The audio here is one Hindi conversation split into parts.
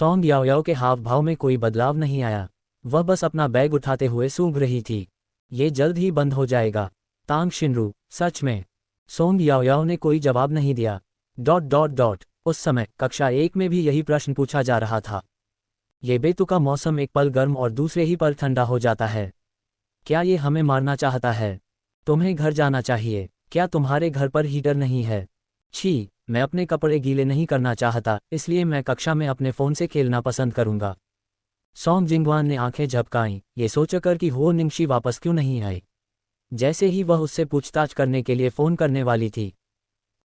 सॉन्ग याओयाओ के हाव भाव में कोई बदलाव नहीं आया। वह बस अपना बैग उठाते हुए सूंघ रही थी। ये जल्द ही बंद हो जाएगा। तांग शिनरू, सच में? सॉन्ग याओयाओ ने कोई जवाब नहीं दिया। ... उस समय कक्षा 1 में भी यही प्रश्न पूछा जा रहा था। ये बेतुका मौसम एक पल गर्म और दूसरे ही पल ठंडा हो जाता है। क्या ये हमें मारना चाहता है? तुम्हें घर जाना चाहिए। क्या तुम्हारे घर पर हीटर नहीं है? छी, मैं अपने कपड़े गीले नहीं करना चाहता, इसलिए मैं कक्षा में अपने फ़ोन से खेलना पसंद करूंगा। सॉन्ग जिंगवान ने आंखें झपकाईं, ये सोचकर कि हो निंगशी वापस क्यों नहीं आई। जैसे ही वह उससे पूछताछ करने के लिए फ़ोन करने वाली थी,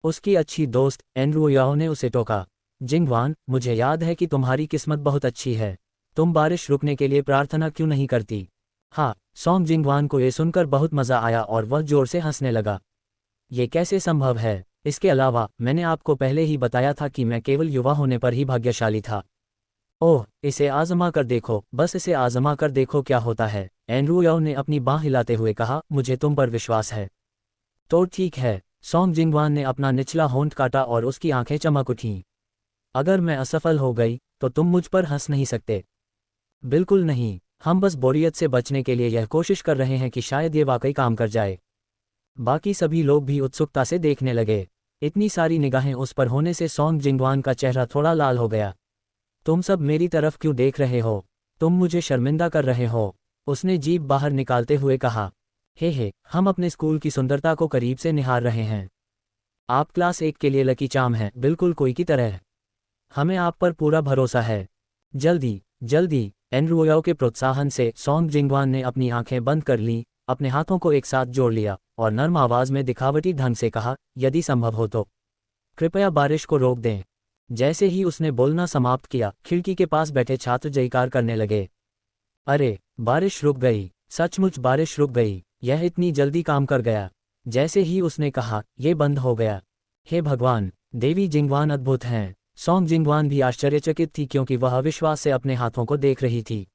उसकी अच्छी दोस्त एंड्रू याओ ने उसे टोका। जिंगवान, मुझे याद है कि तुम्हारी किस्मत बहुत अच्छी है। तुम बारिश रुकने के लिए प्रार्थना क्यों नहीं करती? हाँ। सॉन्ग जिंगवान को ये सुनकर बहुत मज़ा आया और वह जोर से हंसने लगा। ये कैसे संभव है? इसके अलावा मैंने आपको पहले ही बताया था कि मैं केवल युवा होने पर ही भाग्यशाली था। ओह, इसे आजमा कर देखो, बस इसे आजमा कर देखो क्या होता है। एंड्रू याओ ने अपनी बाँह हिलाते हुए कहा, मुझे तुम पर विश्वास है। तो ठीक है। सॉन्ग जिंगवान ने अपना निचला होंठ काटा और उसकी आंखें चमक उठीं। अगर मैं असफल हो गई तो तुम मुझ पर हंस नहीं सकते। बिल्कुल नहीं, हम बस बोरियत से बचने के लिए यह कोशिश कर रहे हैं कि शायद ये वाकई काम कर जाए। बाकी सभी लोग भी उत्सुकता से देखने लगे। इतनी सारी निगाहें उस पर होने से सॉन्ग जिंगवान का चेहरा थोड़ा लाल हो गया। तुम सब मेरी तरफ क्यों देख रहे हो? तुम मुझे शर्मिंदा कर रहे हो, उसने जीभ बाहर निकालते हुए कहा। हे, हम अपने स्कूल की सुंदरता को करीब से निहार रहे हैं। आप क्लास 1 के लिए लकी चार्म हैं, बिल्कुल कोई की तरह। हमें आप पर पूरा भरोसा है। जल्दी जल्दी। एंड्रू याओ के प्रोत्साहन से सॉन्ग जिंगवान ने अपनी आंखें बंद कर लीं, अपने हाथों को एक साथ जोड़ लिया और नर्म आवाज में दिखावटी ढंग से कहा, यदि संभव हो तो कृपया बारिश को रोक दें। जैसे ही उसने बोलना समाप्त किया, खिड़की के पास बैठे छात्र जयकार करने लगे। अरे, बारिश रुक गई, सचमुच बारिश रुक गई, यह इतनी जल्दी काम कर गया। जैसे ही उसने कहा, ये बंद हो गया। हे भगवान, देवी जिंगवान अद्भुत हैं। सॉन्ग जिंगवान भी आश्चर्यचकित थी क्योंकि वह अविश्वास से अपने हाथों को देख रही थी।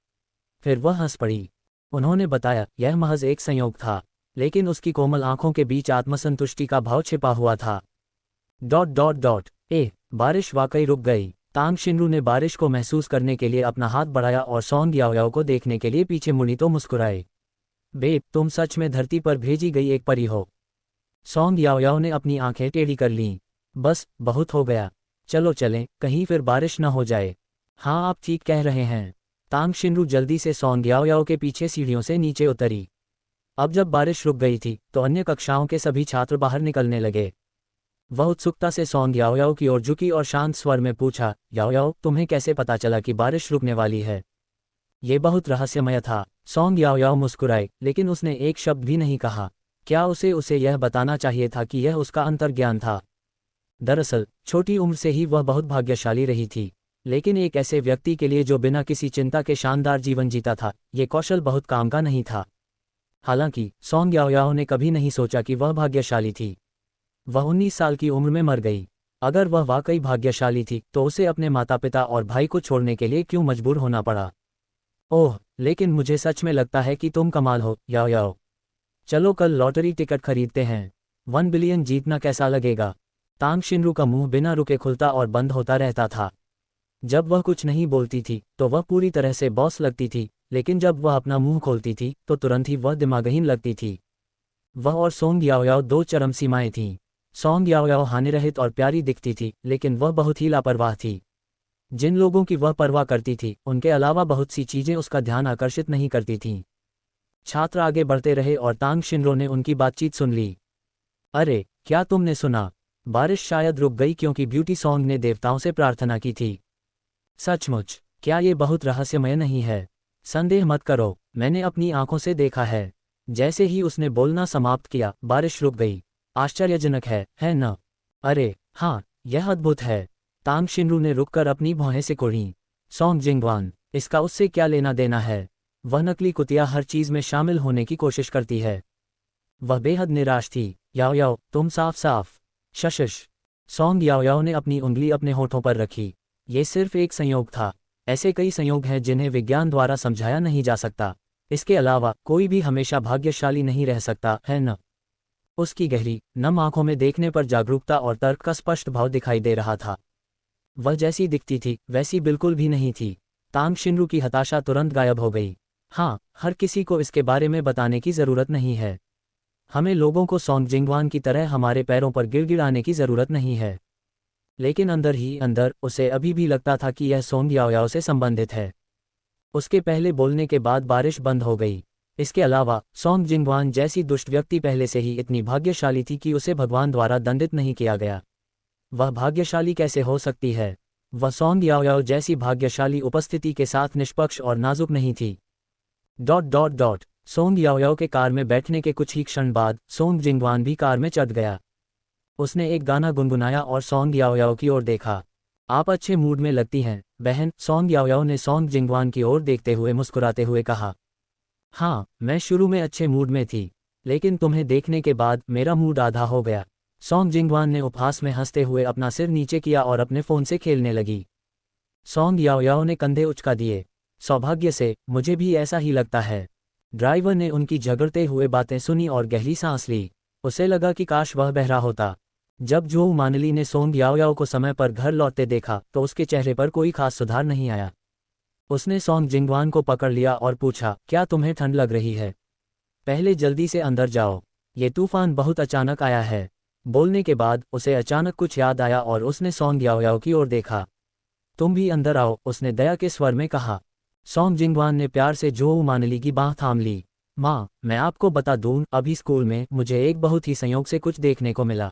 फिर वह हंस पड़ी। उन्होंने बताया, यह महज एक संयोग था, लेकिन उसकी कोमल आंखों के बीच आत्मसंतुष्टि का भाव छिपा हुआ था। ... बारिश वाकई रुक गई। तांग शिनरू ने बारिश को महसूस करने के लिए अपना हाथ बढ़ाया और सॉन्ग याओयाओ को देखने के लिए पीछे मुड़ी तो मुस्कुराए। बेब, तुम सच में धरती पर भेजी गई एक परी हो। सॉन्ग याओयाओ ने अपनी आंखें टेढ़ी कर लीं। बस, बहुत हो गया, चलो चलें, कहीं फिर बारिश न हो जाए। हाँ, आप ठीक कह रहे हैं। तांग शिनरू जल्दी से सॉन्ग याओयाओ के पीछे सीढ़ियों से नीचे उतरी। अब जब बारिश रुक गई थी तो अन्य कक्षाओं के सभी छात्र बाहर निकलने लगे। वह उत्सुकता से सॉन्ग याओयाओ की ओर झुकी और शांत स्वर में पूछा, याओयाओ, तुम्हें कैसे पता चला कि बारिश रुकने वाली है? ये बहुत रहस्यमय था। सॉन्ग याओयाओ मुस्कुराए, लेकिन उसने एक शब्द भी नहीं कहा। क्या उसे यह बताना चाहिए था कि यह उसका अंतर्ज्ञान था? दरअसल, छोटी उम्र से ही वह बहुत भाग्यशाली रही थी, लेकिन एक ऐसे व्यक्ति के लिए जो बिना किसी चिंता के शानदार जीवन जीता था, ये कौशल बहुत काम का नहीं था। हालांकि सॉन्ग याओयाओ ने कभी नहीं सोचा कि वह भाग्यशाली थी। वह 19 साल की उम्र में मर गई। अगर वह वाकई भाग्यशाली थी तो उसे अपने माता पिता और भाई को छोड़ने के लिए क्यों मजबूर होना पड़ा? ओह, लेकिन मुझे सच में लगता है कि तुम कमाल हो, याओयाओ। चलो कल लॉटरी टिकट खरीदते हैं। 1 बिलियन जीतना कैसा लगेगा? तांग शिनरू का मुंह बिना रुके खुलता और बंद होता रहता था। जब वह कुछ नहीं बोलती थी तो वह पूरी तरह से बॉस लगती थी, लेकिन जब वह अपना मुंह खोलती थी तो तुरंत ही वह दिमागहीन लगती थी। वह और सॉन्ग याओयाओ दो चरम सीमाएं थीं। सॉन्ग याओयाओ हानिरहित और प्यारी दिखती थी, लेकिन वह बहुत ही लापरवाह थी। जिन लोगों की वह परवाह करती थी, उनके अलावा बहुत सी चीजें उसका ध्यान आकर्षित नहीं करती थीं। छात्र आगे बढ़ते रहे और तांग शिनरू ने उनकी बातचीत सुन ली। अरे, क्या तुमने सुना? बारिश शायद रुक गई क्योंकि ब्यूटी सॉन्ग ने देवताओं से प्रार्थना की थी। सचमुच? क्या ये बहुत रहस्यमय नहीं है? संदेह मत करो, मैंने अपनी आंखों से देखा है। जैसे ही उसने बोलना समाप्त किया, बारिश रुक गई। आश्चर्यजनक है न? अरे हाँ, यह अद्भुत है। तांग शिनरू ने रुककर अपनी भौहें सिकोड़ीं। सॉन्ग जिंगवान, इसका उससे क्या लेना देना है? वह नकली कुतिया हर चीज में शामिल होने की कोशिश करती है। वह बेहद निराश थी। याओयाओ, तुम साफ शशश। सॉन्ग याओयाओ ने अपनी उंगली अपने होठों पर रखी। ये सिर्फ एक संयोग था। ऐसे कई संयोग हैं जिन्हें विज्ञान द्वारा समझाया नहीं जा सकता। इसके अलावा कोई भी हमेशा भाग्यशाली नहीं रह सकता, है न? उसकी गहरी, नम आंखों में देखने पर जागरूकता और तर्क का स्पष्ट भाव दिखाई दे रहा था। वह जैसी दिखती थी वैसी बिल्कुल भी नहीं थी। तांग शिनरू की हताशा तुरंत गायब हो गई। हाँ, हर किसी को इसके बारे में बताने की ज़रूरत नहीं है। हमें लोगों को सॉन्ग जिंगवान की तरह हमारे पैरों पर गिड़गिड़ाने की ज़रूरत नहीं है। लेकिन अंदर ही अंदर उसे अभी भी लगता था कि यह सोंग याओयाओ से संबंधित है। उसके पहले बोलने के बाद बारिश बंद हो गई। इसके अलावा सॉन्ग जिंगवान जैसी दुष्ट व्यक्ति पहले से ही इतनी भाग्यशाली थी कि उसे भगवान द्वारा दंडित नहीं किया गया। वह भाग्यशाली कैसे हो सकती है? वह सॉन्ग याओयाओ जैसी भाग्यशाली उपस्थिति के साथ निष्पक्ष और नाजुक नहीं थी। सोंग याओयाओ के कार में बैठने के कुछ ही क्षण बाद सोंग जिंगवान भी कार में चढ़ गया। उसने एक गाना गुनगुनाया और सॉन्ग याओयाओ की ओर देखा। आप अच्छे मूड में लगती हैं, बहन, सॉन्ग याओयाओ ने सॉन्ग जिंगवान की ओर देखते हुए मुस्कुराते हुए कहा। हाँ, मैं शुरू में अच्छे मूड में थी, लेकिन तुम्हें देखने के बाद मेरा मूड आधा हो गया। सॉन्ग जिंगवान ने उपहास में हंसते हुए अपना सिर नीचे किया और अपने फ़ोन से खेलने लगी। सॉन्ग याओयाओ ने कंधे उचका दिए। सौभाग्य से मुझे भी ऐसा ही लगता है। ड्राइवर ने उनकी झगड़ते हुए बातें सुनी और गहरी सांस ली। उसे लगा कि काश वह बहरा होता। जब जोऊ मानली ने सोंग याओयाओ को समय पर घर लौटते देखा तो उसके चेहरे पर कोई खास सुधार नहीं आया। उसने सॉन्ग जिंगवान को पकड़ लिया और पूछा, क्या तुम्हें ठंड लग रही है? पहले जल्दी से अंदर जाओ, ये तूफान बहुत अचानक आया है। बोलने के बाद उसे अचानक कुछ याद आया और उसने सॉन्ग याओयाओ की ओर देखा। तुम भी अंदर आओ, उसने दया के स्वर में कहा। सॉन्ग जिंगवान ने प्यार से जोऊ मानली की बाँह थाम ली। माँ, मैं आपको बता दूं, अभी स्कूल में मुझे एक बहुत ही संयोग से कुछ देखने को मिला।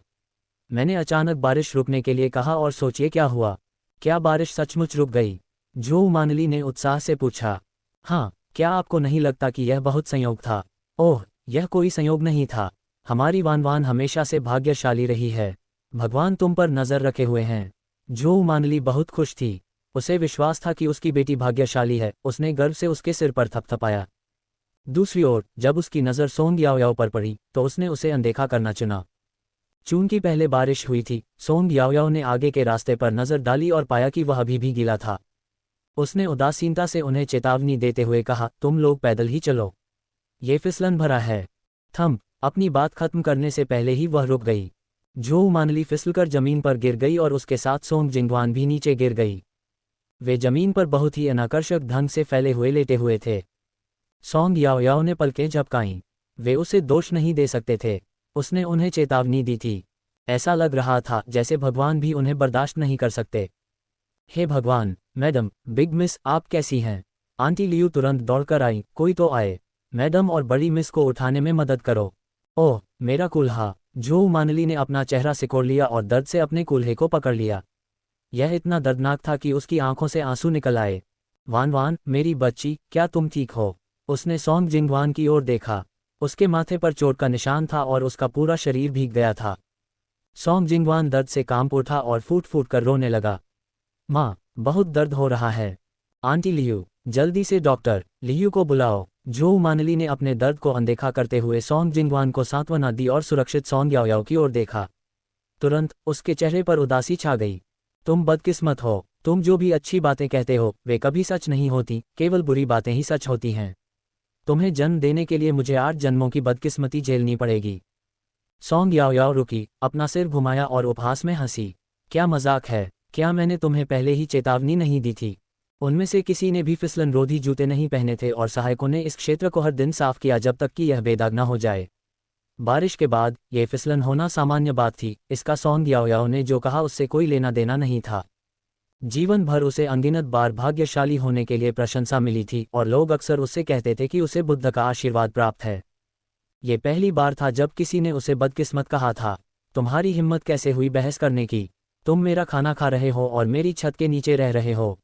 मैंने अचानक बारिश रुकने के लिए कहा और सोचिए क्या हुआ। क्या बारिश सचमुच रुक गई? जोऊ मानली ने उत्साह से पूछा। हाँ, क्या आपको नहीं लगता कि यह बहुत संयोग था? ओह, यह कोई संयोग नहीं था। हमारी वानवान हमेशा से भाग्यशाली रही है। भगवान तुम पर नजर रखे हुए हैं। जोऊ मानली बहुत खुश थी। उसे विश्वास था कि उसकी बेटी भाग्यशाली है। उसने गर्व से उसके सिर पर थपथपाया। दूसरी ओर जब उसकी नज़र सोंग याओयाओ पर पड़ी तो उसने उसे अनदेखा करना चुना। चूंकि पहले बारिश हुई थी, सोंग याओयाओ ने आगे के रास्ते पर नज़र डाली और पाया कि वह अभी भी गीला था। उसने उदासीनता से उन्हें चेतावनी देते हुए कहा, तुम लोग पैदल ही चलो, ये फिसलन भरा है। अपनी बात खत्म करने से पहले ही वह रुक गई। जोऊ मानली फिसलकर जमीन पर गिर गई और उसके साथ सोंग जिंगवान भी नीचे गिर गई। वे जमीन पर बहुत ही अनाकर्षक ढंग से फैले हुए लेटे हुए थे। सोंग याओयाओ ने पलकें झपकाईं। वे उसे दोष नहीं दे सकते थे। उसने उन्हें चेतावनी दी थी। ऐसा लग रहा था जैसे भगवान भी उन्हें बर्दाश्त नहीं कर सकते। हे भगवान, मैडम, बिग मिस, आप कैसी हैं? आंटी लियू तुरंत दौड़कर आई। कोई तो आए, मैडम, और बड़ी मिस को उठाने में मदद करो। ओह, मेरा कूल्हा। जोऊ मानली ने अपना चेहरा सिकोड़ लिया और दर्द से अपने कूल्हे को पकड़ लिया। यह इतना दर्दनाक था कि उसकी आंखों से आंसू निकल आए। वान, मेरी बच्ची, क्या तुम ठीक हो? उसने सोंग जिंगवान की ओर देखा। उसके माथे पर चोट का निशान था और उसका पूरा शरीर भीग गया था। सोंग जिंगवान दर्द से कांप उठा और फूट फूट कर रोने लगा। माँ, बहुत दर्द हो रहा है। आंटी लियू, जल्दी से डॉक्टर लियू को बुलाओ। जोऊ मानली ने अपने दर्द को अनदेखा करते हुए सोंग जिंगवान को सांत्वना दी और सुरक्षित सोंग याओयाओ की ओर देखा। तुरंत उसके चेहरे पर उदासी छा गई। तुम बदकिस्मत हो। तुम जो भी अच्छी बातें कहते हो वे कभी सच नहीं होती, केवल बुरी बातें ही सच होती हैं। तुम्हें जन्म देने के लिए मुझे 8 जन्मों की बदकिस्मती झेलनी पड़ेगी। सोंग याओयाओ रुकी, अपना सिर घुमाया और उपहास में हंसी। क्या मजाक है? क्या मैंने तुम्हें पहले ही चेतावनी नहीं दी थी? उनमें से किसी ने भी फिसलन रोधी जूते नहीं पहने थे और सहायकों ने इस क्षेत्र को हर दिन साफ किया जब तक कि यह बेदाग न हो जाए। बारिश के बाद यह फिसलन होना सामान्य बात थी। इसका सोंग याओयाओ ने जो कहा उससे कोई लेना देना नहीं था। जीवन भर उसे अनगिनत बार भाग्यशाली होने के लिए प्रशंसा मिली थी और लोग अक्सर उससे कहते थे कि उसे बुद्ध का आशीर्वाद प्राप्त है। ये पहली बार था जब किसी ने उसे बदकिस्मत कहा था। तुम्हारी हिम्मत कैसे हुई बहस करने की? तुम मेरा खाना खा रहे हो और मेरी छत के नीचे रह रहे हो।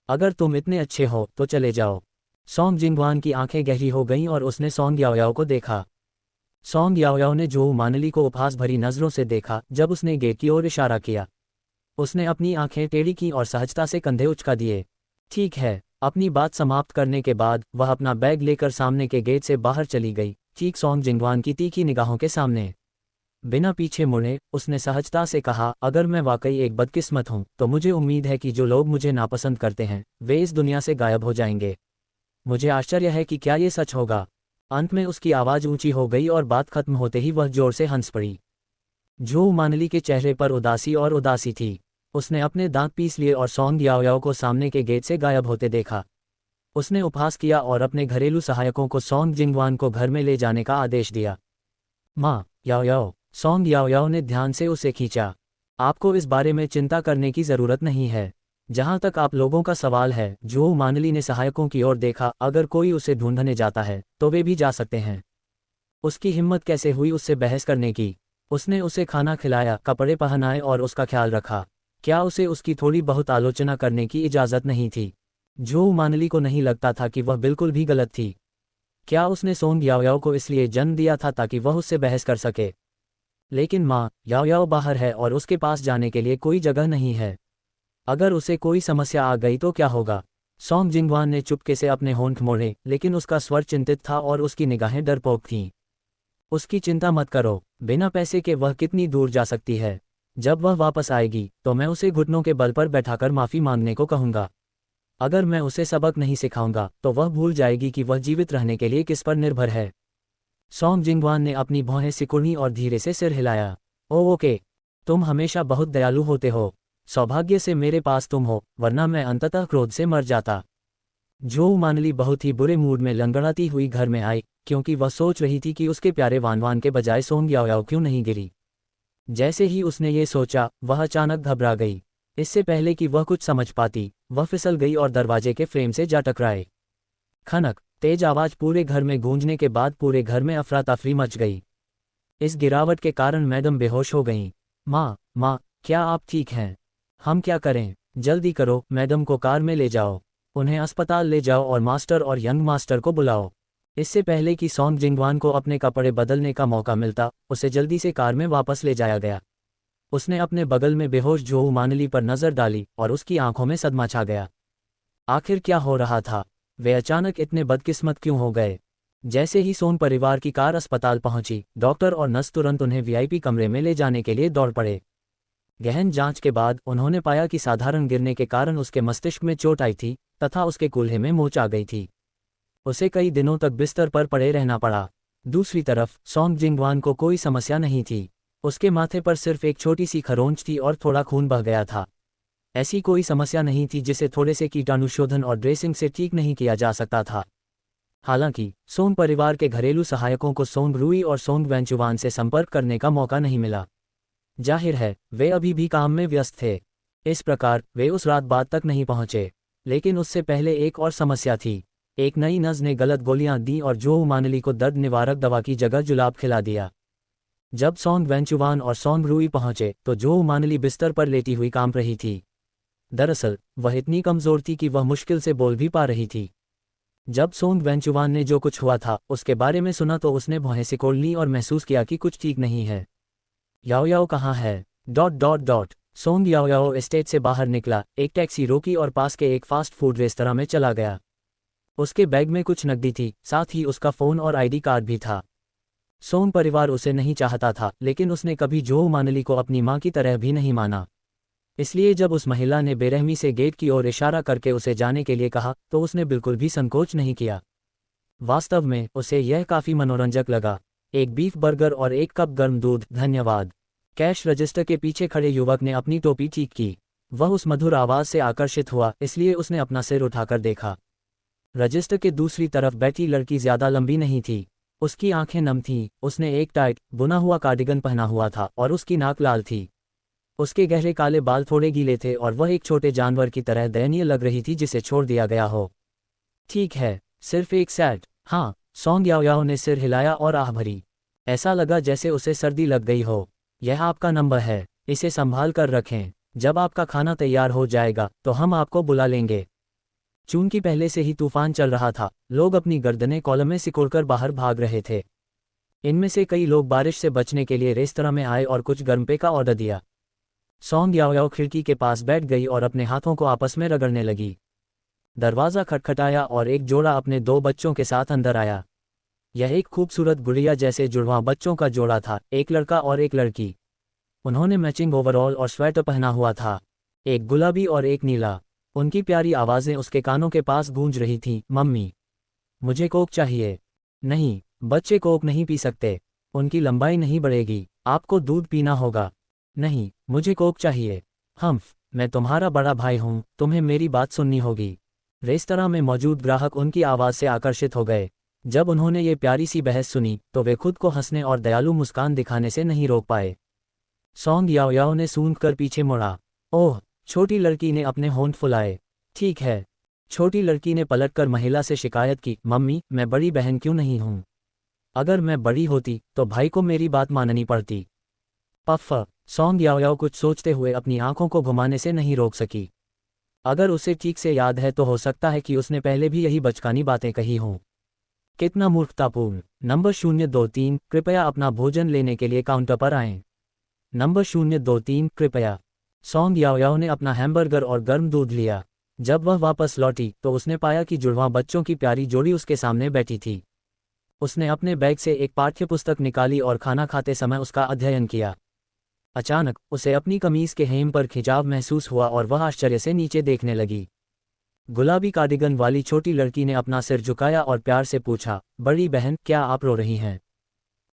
अगर तुम इतने अच्छे हो तो चले जाओ। सोंग जिंगवान की आंखें गहरी हो गईं और उसने सोंग याओयाओ को देखा। सोंग याओयाओ ने जोऊ मानली को उपहास भरी नजरों से देखा जब उसने गेट की ओर इशारा किया। उसने अपनी आंखें टेढ़ी की और सहजता से कंधे उचका दिए। ठीक है। अपनी बात समाप्त करने के बाद वह अपना बैग लेकर सामने के गेट से बाहर चली गई, ठीक सोंग जिंगवान की तीखी निगाहों के सामने। बिना पीछे मुड़े उसने सहजता से कहा, अगर मैं वाकई एक बदकिस्मत हूं तो मुझे उम्मीद है कि जो लोग मुझे नापसंद करते हैं वे इस दुनिया से गायब हो जाएंगे। मुझे आश्चर्य है कि क्या ये सच होगा। अंत में उसकी आवाज़ ऊंची हो गई और बात खत्म होते ही वह जोर से हंस पड़ी। जोऊ मानली के चेहरे पर उदासी थी। उसने अपने दांत पीस लिए और सॉन्ग याओयाओ को सामने के गेट से गायब होते देखा। उसने उपहास किया और अपने घरेलू सहायकों को सॉन्ग जिंगवान को घर में ले जाने का आदेश दिया। माँ, याओयाओ, सॉन्ग याओयाओ ने ध्यान से उसे खींचा। आपको इस बारे में चिंता करने की ज़रूरत नहीं है। जहाँ तक आप लोगों का सवाल है, जो मानली ने सहायकों की ओर देखा, अगर कोई उसे ढूंढने जाता है तो वे भी जा सकते हैं। उसकी हिम्मत कैसे हुई उससे बहस करने की। उसने उसे खाना खिलाया, कपड़े पहनाए और उसका ख्याल रखा। क्या उसे उसकी थोड़ी बहुत आलोचना करने की इजाज़त नहीं थी? जो मानली को नहीं लगता था कि वह बिल्कुल भी गलत थी। क्या उसने सोंग याओयाओ को इसलिए जन्म दिया था ताकि वह उससे बहस कर सके? लेकिन माँ, याओयाओ बाहर है और उसके पास जाने के लिए कोई जगह नहीं है। अगर उसे कोई समस्या आ गई तो क्या होगा? सॉन्ग जिंगवान ने चुपके से अपने होंठ मोड़े, लेकिन उसका स्वर चिंतित था और उसकी निगाहें डरपोक थीं। उसकी चिंता मत करो, बिना पैसे के वह कितनी दूर जा सकती है। जब वह वापस आएगी तो मैं उसे घुटनों के बल पर बैठाकर माफ़ी मांगने को कहूँगा। अगर मैं उसे सबक नहीं सिखाऊंगा तो वह भूल जाएगी कि वह जीवित रहने के लिए किस पर निर्भर है। सॉन्ग जिंगवान ने अपनी भौहें सिकुड़ी और धीरे से सिर हिलाया। ओह ओके, तुम हमेशा बहुत दयालु होते हो। सौभाग्य से मेरे पास तुम हो, वरना मैं अंततः क्रोध से मर जाता। जो मानली बहुत ही बुरे मूड में लंगड़ाती हुई घर में आई, क्योंकि वह सोच रही थी कि उसके प्यारे वानवान के बजाय सोंग याओयाओ क्यों नहीं गिरी। जैसे ही उसने ये सोचा, वह अचानक घबरा गई। इससे पहले कि वह कुछ समझ पाती, वह फिसल गई और दरवाजे के फ्रेम से जा टकराए। खनक, तेज आवाज पूरे घर में गूंजने के बाद पूरे घर में अफरा तफरी मच गई। इस गिरावट के कारण मैडम बेहोश हो गईं। माँ, क्या आप ठीक हैं? हम क्या करें? जल्दी करो, मैडम को कार में ले जाओ। उन्हें अस्पताल ले जाओ और मास्टर और यंग मास्टर को बुलाओ। इससे पहले कि सॉन्ग जिंगवान को अपने कपड़े बदलने का मौका मिलता, उसे जल्दी से कार में वापस ले जाया गया। उसने अपने बगल में बेहोश जोहू मानली पर नजर डाली और उसकी आंखों में सदमा छा गया। आखिर क्या हो रहा था? वे अचानक इतने बदकिस्मत क्यों हो गए? जैसे ही सोन परिवार की कार अस्पताल पहुंची, डॉक्टर और नर्स तुरंत उन्हें वीआईपी कमरे में ले जाने के लिए दौड़ पड़े। गहन जांच के बाद उन्होंने पाया कि साधारण गिरने के कारण उसके मस्तिष्क में चोट आई थी तथा उसके कूल्हे में मोच आ गई थी। उसे कई दिनों तक बिस्तर पर पड़े रहना पड़ा। दूसरी तरफ सॉन्ग जिंगवान को कोई समस्या नहीं थी। उसके माथे पर सिर्फ एक छोटी सी खरोंच थी और थोड़ा खून बह गया था। ऐसी कोई समस्या नहीं थी जिसे थोड़े से कीटाणुशोधन और ड्रेसिंग से ठीक नहीं किया जा सकता था। हालांकि सोंग परिवार के घरेलू सहायकों को सोंग रूई और सोंग वेंचुवान से संपर्क करने का मौका नहीं मिला। जाहिर है, वे अभी भी काम में व्यस्त थे। इस प्रकार वे उस रात बाद तक नहीं पहुंचे। लेकिन उससे पहले एक और समस्या थी। एक नई नर्स ने गलत गोलियां दी और जोहू मानली को दर्द निवारक दवा की जगह जुलाब खिला दिया। जब सोंग वेंचुवान और सोंग रूई पहुंचे तो जोहू मानली बिस्तर पर लेटी हुई कांप रही थी। दरअसल वह इतनी कमजोर थी कि वह मुश्किल से बोल भी पा रही थी। जब सोंग वेंचुवान ने जो कुछ हुआ था उसके बारे में सुना तो उसने भौहें सिकोड़ ली और महसूस किया कि कुछ ठीक नहीं है। याओयाओ कहाँ है? सोंग याओयाओ एस्टेट से बाहर निकला, एक टैक्सी रोकी और पास के एक फास्ट फूड रेस्तरां में चला गया। उसके बैग में कुछ नकदी थी, साथ ही उसका फ़ोन और आईडी कार्ड भी था। सोंग परिवार उसे नहीं चाहता था, लेकिन उसने कभी जोहू मानली को अपनी मां की तरह भी नहीं माना। इसलिए जब उस महिला ने बेरहमी से गेट की ओर इशारा करके उसे जाने के लिए कहा तो उसने बिल्कुल भी संकोच नहीं किया। वास्तव में उसे यह काफ़ी मनोरंजक लगा। एक बीफ बर्गर और एक कप गर्म दूध, धन्यवाद। कैश रजिस्टर के पीछे खड़े युवक ने अपनी टोपी ठीक की। वह उस मधुर आवाज़ से आकर्षित हुआ, इसलिए उसने अपना सिर उठाकर देखा। रजिस्टर के दूसरी तरफ बैठी लड़की ज्यादा लंबी नहीं थी। उसकी आंखें नम थीं, उसने एक टाइट, बुना हुआ कार्डिगन पहना हुआ था और उसकी नाक लाल थी। उसके गहरे काले बाल थोड़े गीले थे और वह एक छोटे जानवर की तरह दयनीय लग रही थी जिसे छोड़ दिया गया हो। ठीक है, सिर्फ एक सेट। हाँ, सोंग याओयाओ ने सिर हिलाया और आह भरी। ऐसा लगा जैसे उसे सर्दी लग गई हो। यह आपका नंबर है, इसे संभाल कर रखें। जब आपका खाना तैयार हो जाएगा तो हम आपको बुला लेंगे। चूंकि पहले से ही तूफान चल रहा था, लोग अपनी गर्दनें कॉलम में सिकोड़कर बाहर भाग रहे थे। इनमें से कई लोग बारिश से बचने के लिए रेस्तरां में आए और कुछ गर्म पेय का ऑर्डर दिया। सोंग याओयाओ खिड़की के पास बैठ गई और अपने हाथों को आपस में रगड़ने लगी। दरवाज़ा खटखटाया और एक जोड़ा अपने 2 बच्चों के साथ अंदर आया। यह एक खूबसूरत गुड़िया जैसे जुड़वां बच्चों का जोड़ा था, एक लड़का और एक लड़की। उन्होंने मैचिंग ओवरऑल और स्वेटर पहना हुआ था, एक गुलाबी और एक नीला। उनकी प्यारी आवाज़ें उसके कानों के पास गूंज रही थीं। मम्मी, मुझे कोक चाहिए। नहीं, बच्चे कोक नहीं पी सकते, उनकी लंबाई नहीं बढ़ेगी। आपको दूध पीना होगा। नहीं, मुझे कोक चाहिए। हम्फ, मैं तुम्हारा बड़ा भाई हूँ, तुम्हें मेरी बात सुननी होगी। रेस्तरां में मौजूद ग्राहक उनकी आवाज़ से आकर्षित हो गए। जब उन्होंने ये प्यारी सी बहस सुनी तो वे खुद को हंसने और दयालु मुस्कान दिखाने से नहीं रोक पाए। सॉन्ग याओ याओ ने सूंघकर पीछे मुड़ा। ओह, छोटी लड़की ने अपने होंठ फुलाए। ठीक है। छोटी लड़की ने पलटकर महिला से शिकायत की, मम्मी, मैं बड़ी बहन क्यों नहीं हूँ? अगर मैं बड़ी होती तो भाई को मेरी बात माननी पड़ती। पफ। सॉन्ग याओ याओ कुछ सोचते हुए अपनी आंखों को घुमाने से नहीं रोक सकी। अगर उसे ठीक से याद है तो हो सकता है कि उसने पहले भी यही बचकानी बातें कही हों। कितना मूर्खतापूर्ण। नंबर 023, कृपया अपना भोजन लेने के लिए काउंटर पर आएं। नंबर 023, कृपया। सॉन्ग याओ याओ ने अपना हैमबर्गर और गर्म दूध लिया। जब वह वापस लौटी तो उसने पाया कि जुड़वां बच्चों की प्यारी जोड़ी उसके सामने बैठी थी। उसने अपने बैग से एक पाठ्यपुस्तक निकाली और खाना खाते समय उसका अध्ययन किया। अचानक उसे अपनी कमीज के हेम पर खिंचाव महसूस हुआ और वह आश्चर्य से नीचे देखने लगी। गुलाबी कार्डिगन वाली छोटी लड़की ने अपना सिर झुकाया और प्यार से पूछा, बड़ी बहन, क्या आप रो रही हैं?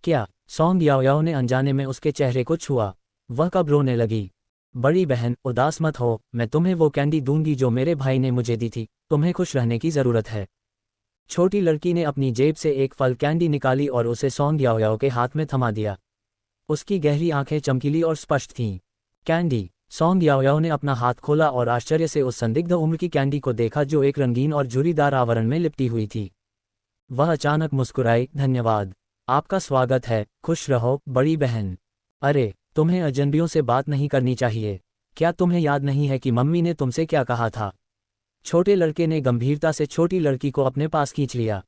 क्या? सॉन्ग याओ याओ ने अनजाने में उसके चेहरे को छुआ। वह कब रोने लगी? बड़ी बहन, उदास मत हो, मैं तुम्हें वो कैंडी दूंगी जो मेरे भाई ने मुझे दी थी, तुम्हें खुश रहने की ज़रूरत है। छोटी लड़की ने अपनी जेब से एक फल कैंडी निकाली और उसे सॉन्ग याओ याओ के हाथ में थमा दिया। उसकी गहरी आंखें चमकीली और स्पष्ट थीं। कैंडी। सॉन्ग याओ याओ ने अपना हाथ खोला और आश्चर्य से उस संदिग्ध उम्र की कैंडी को देखा जो एक रंगीन और झुर्रीदार आवरण में लिपटी हुई थी। वह अचानक मुस्कुराई, धन्यवाद। आपका स्वागत है, खुश रहो, बड़ी बहन। अरे, तुम्हें अजनबियों से बात नहीं करनी चाहिए। क्या तुम्हें याद नहीं है कि मम्मी ने तुमसे क्या कहा था? छोटे लड़के ने गंभीरता से छोटी लड़की को अपने पास खींच लिया।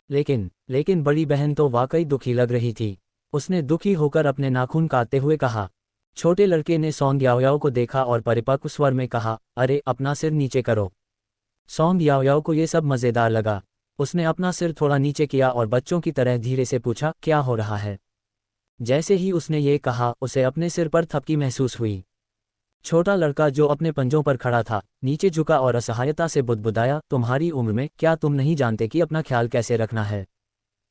लेकिन बड़ी बहन तो वाकई दुखी लग रही थी। उसने दुखी होकर अपने नाखून काटते हुए कहा। छोटे लड़के ने सॉन्ग याओ याओ को देखा और परिपक्व स्वर में कहा, अरे, अपना सिर नीचे करो। सॉन्ग याओ याओ को यह सब मज़ेदार लगा। उसने अपना सिर थोड़ा नीचे किया और बच्चों की तरह धीरे से पूछा, क्या हो रहा है? जैसे ही उसने ये कहा, उसे अपने सिर पर थपकी महसूस हुई। छोटा लड़का जो अपने पंजों पर खड़ा था, नीचे झुका और असहायता से बुदबुदाया, तुम्हारी उम्र में क्या तुम नहीं जानते कि अपना ख्याल कैसे रखना है?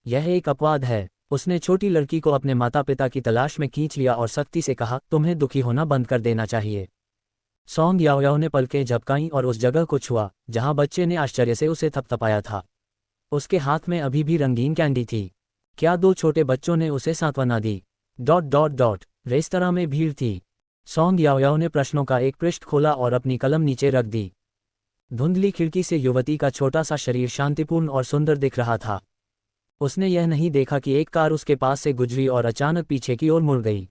यह एक अपवाद है। उसने छोटी लड़की को अपने माता पिता की तलाश में खींच लिया और सख्ती से कहा, तुम्हें दुखी होना बंद कर देना चाहिए। सॉन्ग याओ याओ ने पलकें झपकाईं और उस जगह को छुआ जहां बच्चे ने आश्चर्य से उसे थपथपाया था। उसके हाथ में अभी भी रंगीन कैंडी थी। क्या दो छोटे बच्चों ने उसे सांत्वना दी? ... रेस्तरां में भीड़ थी। सॉन्ग याओ याओ ने प्रश्नों का एक पृष्ठ खोला और अपनी कलम नीचे रख दी। धुंधली खिड़की से युवती का छोटा सा शरीर शांतिपूर्ण और सुंदर दिख रहा था। उसने यह नहीं देखा कि एक कार उसके पास से गुजरी और अचानक पीछे की ओर मुड़ गई।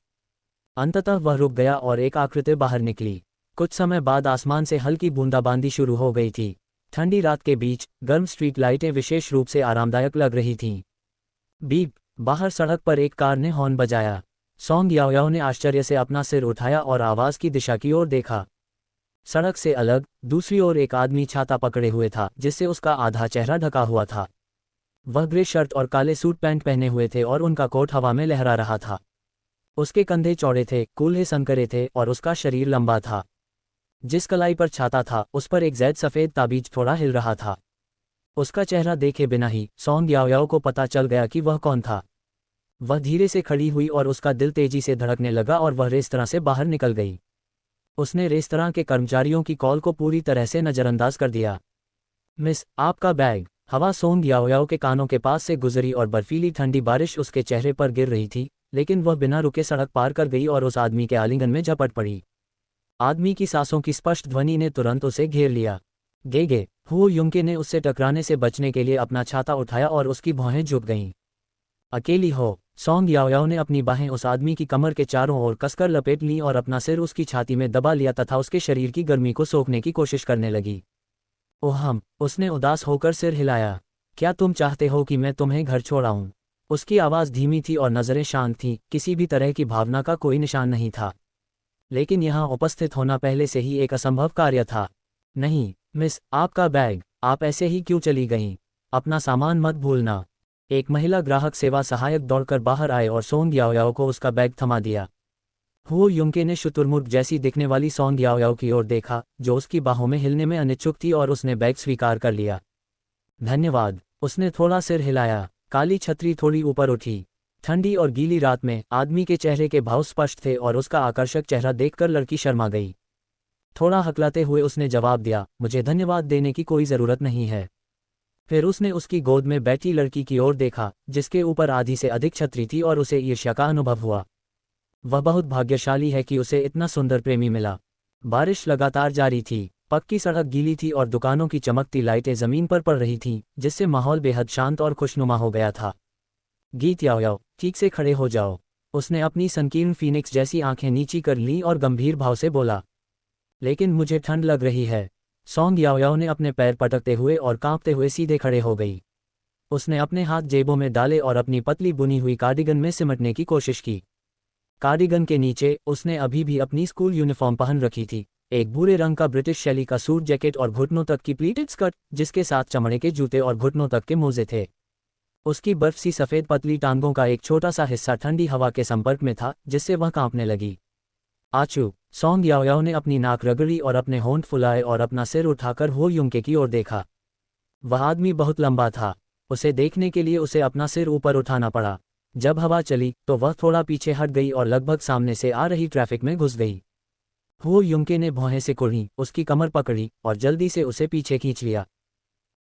अंततः वह रुक गया और एक आकृति बाहर निकली। कुछ समय बाद आसमान से हल्की बूंदाबांदी शुरू हो गई थी। ठंडी रात के बीच गर्म स्ट्रीट लाइटें विशेष रूप से आरामदायक लग रही थीं। बीप। बाहर सड़क पर एक कार ने हॉर्न बजाया। सॉन्ग याओ याओ ने आश्चर्य से अपना सिर उठाया और आवाज़ की दिशा की ओर देखा। सड़क से अलग दूसरी ओर एक आदमी छाता पकड़े हुए था, जिससे उसका आधा चेहरा ढका हुआ था। वह ग्रे शर्ट और काले सूट पैंट पहने हुए थे और उनका कोट हवा में लहरा रहा था। उसके कंधे चौड़े थे, कूल्हे संकरे थे और उसका शरीर लंबा था। जिस कलाई पर छाता था उस पर एक जैद सफ़ेद ताबीज थोड़ा हिल रहा था। उसका चेहरा देखे बिना ही सॉन्ग याओ याओ को पता चल गया कि वह कौन था। वह धीरे से खड़ी हुई और उसका दिल तेजी से धड़कने लगा और वह रेस्तरां से बाहर निकल गई। उसने रेस्तरां के कर्मचारियों की कॉल को पूरी तरह से नज़रअंदाज कर दिया। मिस, आपका बैग। हवा सॉन्ग याओ याओ के कानों के पास से गुजरी और बर्फीली ठंडी बारिश उसके चेहरे पर गिर रही थी, लेकिन वह बिना रुके सड़क पार कर गई और उस आदमी के आलिंगन में झपट पड़ी। आदमी की सांसों की स्पष्ट ध्वनि ने तुरंत उसे घेर लिया। गेगे। हुओ युंके ने उससे टकराने से बचने के लिए अपना छाता उठाया और उसकी भौहें झुक गईं। अकेली हो? सॉन्ग याओ याओ ने अपनी बाहें उस आदमी की कमर के चारों ओर कसकर लपेट लीं और अपना सिर उसकी छाती में दबा लिया तथा उसके शरीर की गर्मी को सोखने की कोशिश करने लगी। ओह हम। उसने उदास होकर सिर हिलाया। क्या तुम चाहते हो कि मैं तुम्हें घर छोड़ाऊं? उसकी आवाज़ धीमी थी और नज़रें शांत थीं, किसी भी तरह की भावना का कोई निशान नहीं था। लेकिन यहाँ उपस्थित होना पहले से ही एक असंभव कार्य था। नहीं मिस, आपका बैग। आप ऐसे ही क्यों चली गईं? अपना सामान मत भूलना। एक महिला ग्राहक सेवा सहायक दौड़कर बाहर आए और सॉन्ग याओ याओ को उसका बैग थमा दिया। हुओ युंके ने शुतुरमुर्ग जैसी दिखने वाली सॉन्ग याओ याओ की ओर देखा, जो उसकी बाहों में हिलने में अनिच्छुक थी, और उसने बैग स्वीकार कर लिया। धन्यवाद। उसने थोड़ा सिर हिलाया। काली छतरी थोड़ी ऊपर उठी। ठंडी और गीली रात में आदमी के चेहरे के भाव स्पष्ट थे और उसका आकर्षक चेहरा देखकर लड़की शर्मा गई। थोड़ा हकलाते हुए उसने जवाब दिया, मुझे धन्यवाद देने की कोई ज़रूरत नहीं है। फिर उसने उसकी गोद में बैठी लड़की की ओर देखा, जिसके ऊपर आधी से अधिक छतरी थी, और उसे ईर्ष्या का अनुभव हुआ। वह बहुत भाग्यशाली है कि उसे इतना सुंदर प्रेमी मिला। बारिश लगातार जारी थी, पक्की सड़क गीली थी और दुकानों की चमकती लाइटें ज़मीन पर पड़ रही थीं, जिससे माहौल बेहद शांत और खुशनुमा हो गया था। गीत याओ याओ, ठीक से खड़े हो जाओ। उसने अपनी संकीर्ण फीनिक्स जैसी आंखें नीची कर लीं और गंभीर भाव से बोला। लेकिन मुझे ठंड लग रही है। सॉन्ग याओ याओ ने अपने पैर पटकते हुए और कांपते हुए सीधे खड़े हो गई। उसने अपने हाथ जेबों में डाले और अपनी पतली बुनी हुई कार्डिगन में सिमटने की कोशिश की। कार्डिगन के नीचे उसने अभी भी अपनी स्कूल यूनिफॉर्म पहन रखी थी, एक भूरे रंग का ब्रिटिश शैली का सूट जैकेट और घुटनों तक की प्लीटेड स्कर्ट, जिसके साथ चमड़े के जूते और घुटनों तक के मोजे थे। उसकी बर्फ सी सफ़ेद पतली टांगों का एक छोटा सा हिस्सा ठंडी हवा के संपर्क में था, जिससे वह कांपने लगी। आचू, सॉन्ग याओ याओ ने अपनी नाक रगड़ी और अपने होंठ फुलाए और अपना सिर उठाकर हो युंके की ओर देखा। वह आदमी बहुत लंबा था। उसे देखने के लिए उसे अपना सिर ऊपर उठाना पड़ा। जब हवा चली तो वह थोड़ा पीछे हट गई और लगभग सामने से आ रही ट्रैफिक में घुस गई। हो युंके ने भौहें से कुढ़ी, उसकी कमर पकड़ी और जल्दी से उसे पीछे खींच लिया।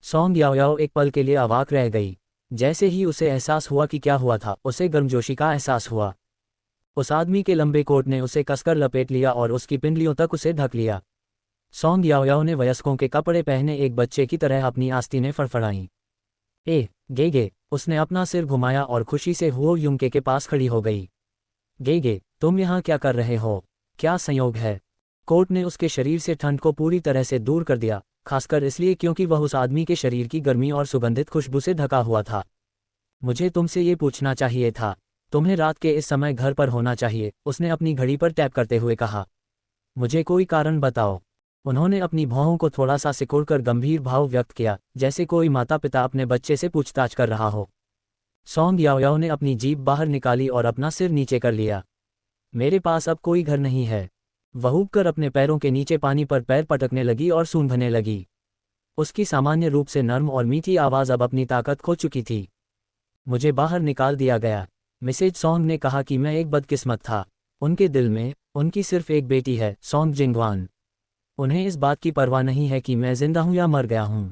सॉन्ग याओ याओ एक पल के लिए अवाक रह गई। जैसे ही उसे एहसास हुआ कि क्या हुआ था, उसे गर्मजोशी का एहसास हुआ। उस आदमी के लंबे कोट ने उसे कसकर लपेट लिया और उसकी पिंडलियों तक उसे ढक लिया। सॉन्ग याओ याओ ने वयस्कों के कपड़े पहने एक बच्चे की तरह अपनी आस्तीनें फड़फड़ाईं। ए गेगे, उसने अपना सिर घुमाया और खुशी से हो युंके के पास खड़ी हो गई। गेगे, तुम यहाँ क्या कर रहे हो? क्या संयोग है? कोट ने उसके शरीर से ठंड को पूरी तरह से दूर कर दिया, खासकर इसलिए क्योंकि वह उस आदमी के शरीर की गर्मी और सुगंधित खुशबू से ढका हुआ था। मुझे तुमसे ये पूछना चाहिए था। तुम्हें रात के इस समय घर पर होना चाहिए, उसने अपनी घड़ी पर टैप करते हुए कहा। मुझे कोई कारण बताओ। उन्होंने अपनी भौहों को थोड़ा सा सिकुड़कर गंभीर भाव व्यक्त किया, जैसे कोई माता पिता अपने बच्चे से पूछताछ कर रहा हो। सॉन्ग याओ याओ ने अपनी जीभ बाहर निकाली और अपना सिर नीचे कर लिया। मेरे पास अब कोई घर नहीं है। वह ऊबकर अपने पैरों के नीचे पानी पर पैर पटकने लगी और सूंघने लगी। उसकी सामान्य रूप से नर्म और मीठी आवाज़ अब अपनी ताकत खो चुकी थी। मुझे बाहर निकाल दिया गया। मिसेज सॉन्ग ने कहा कि मैं एक बदकिस्मत था। उनके दिल में उनकी सिर्फ एक बेटी है, सॉन्ग जिंगवान। उन्हें इस बात की परवाह नहीं है कि मैं जिंदा हूं या मर गया हूं।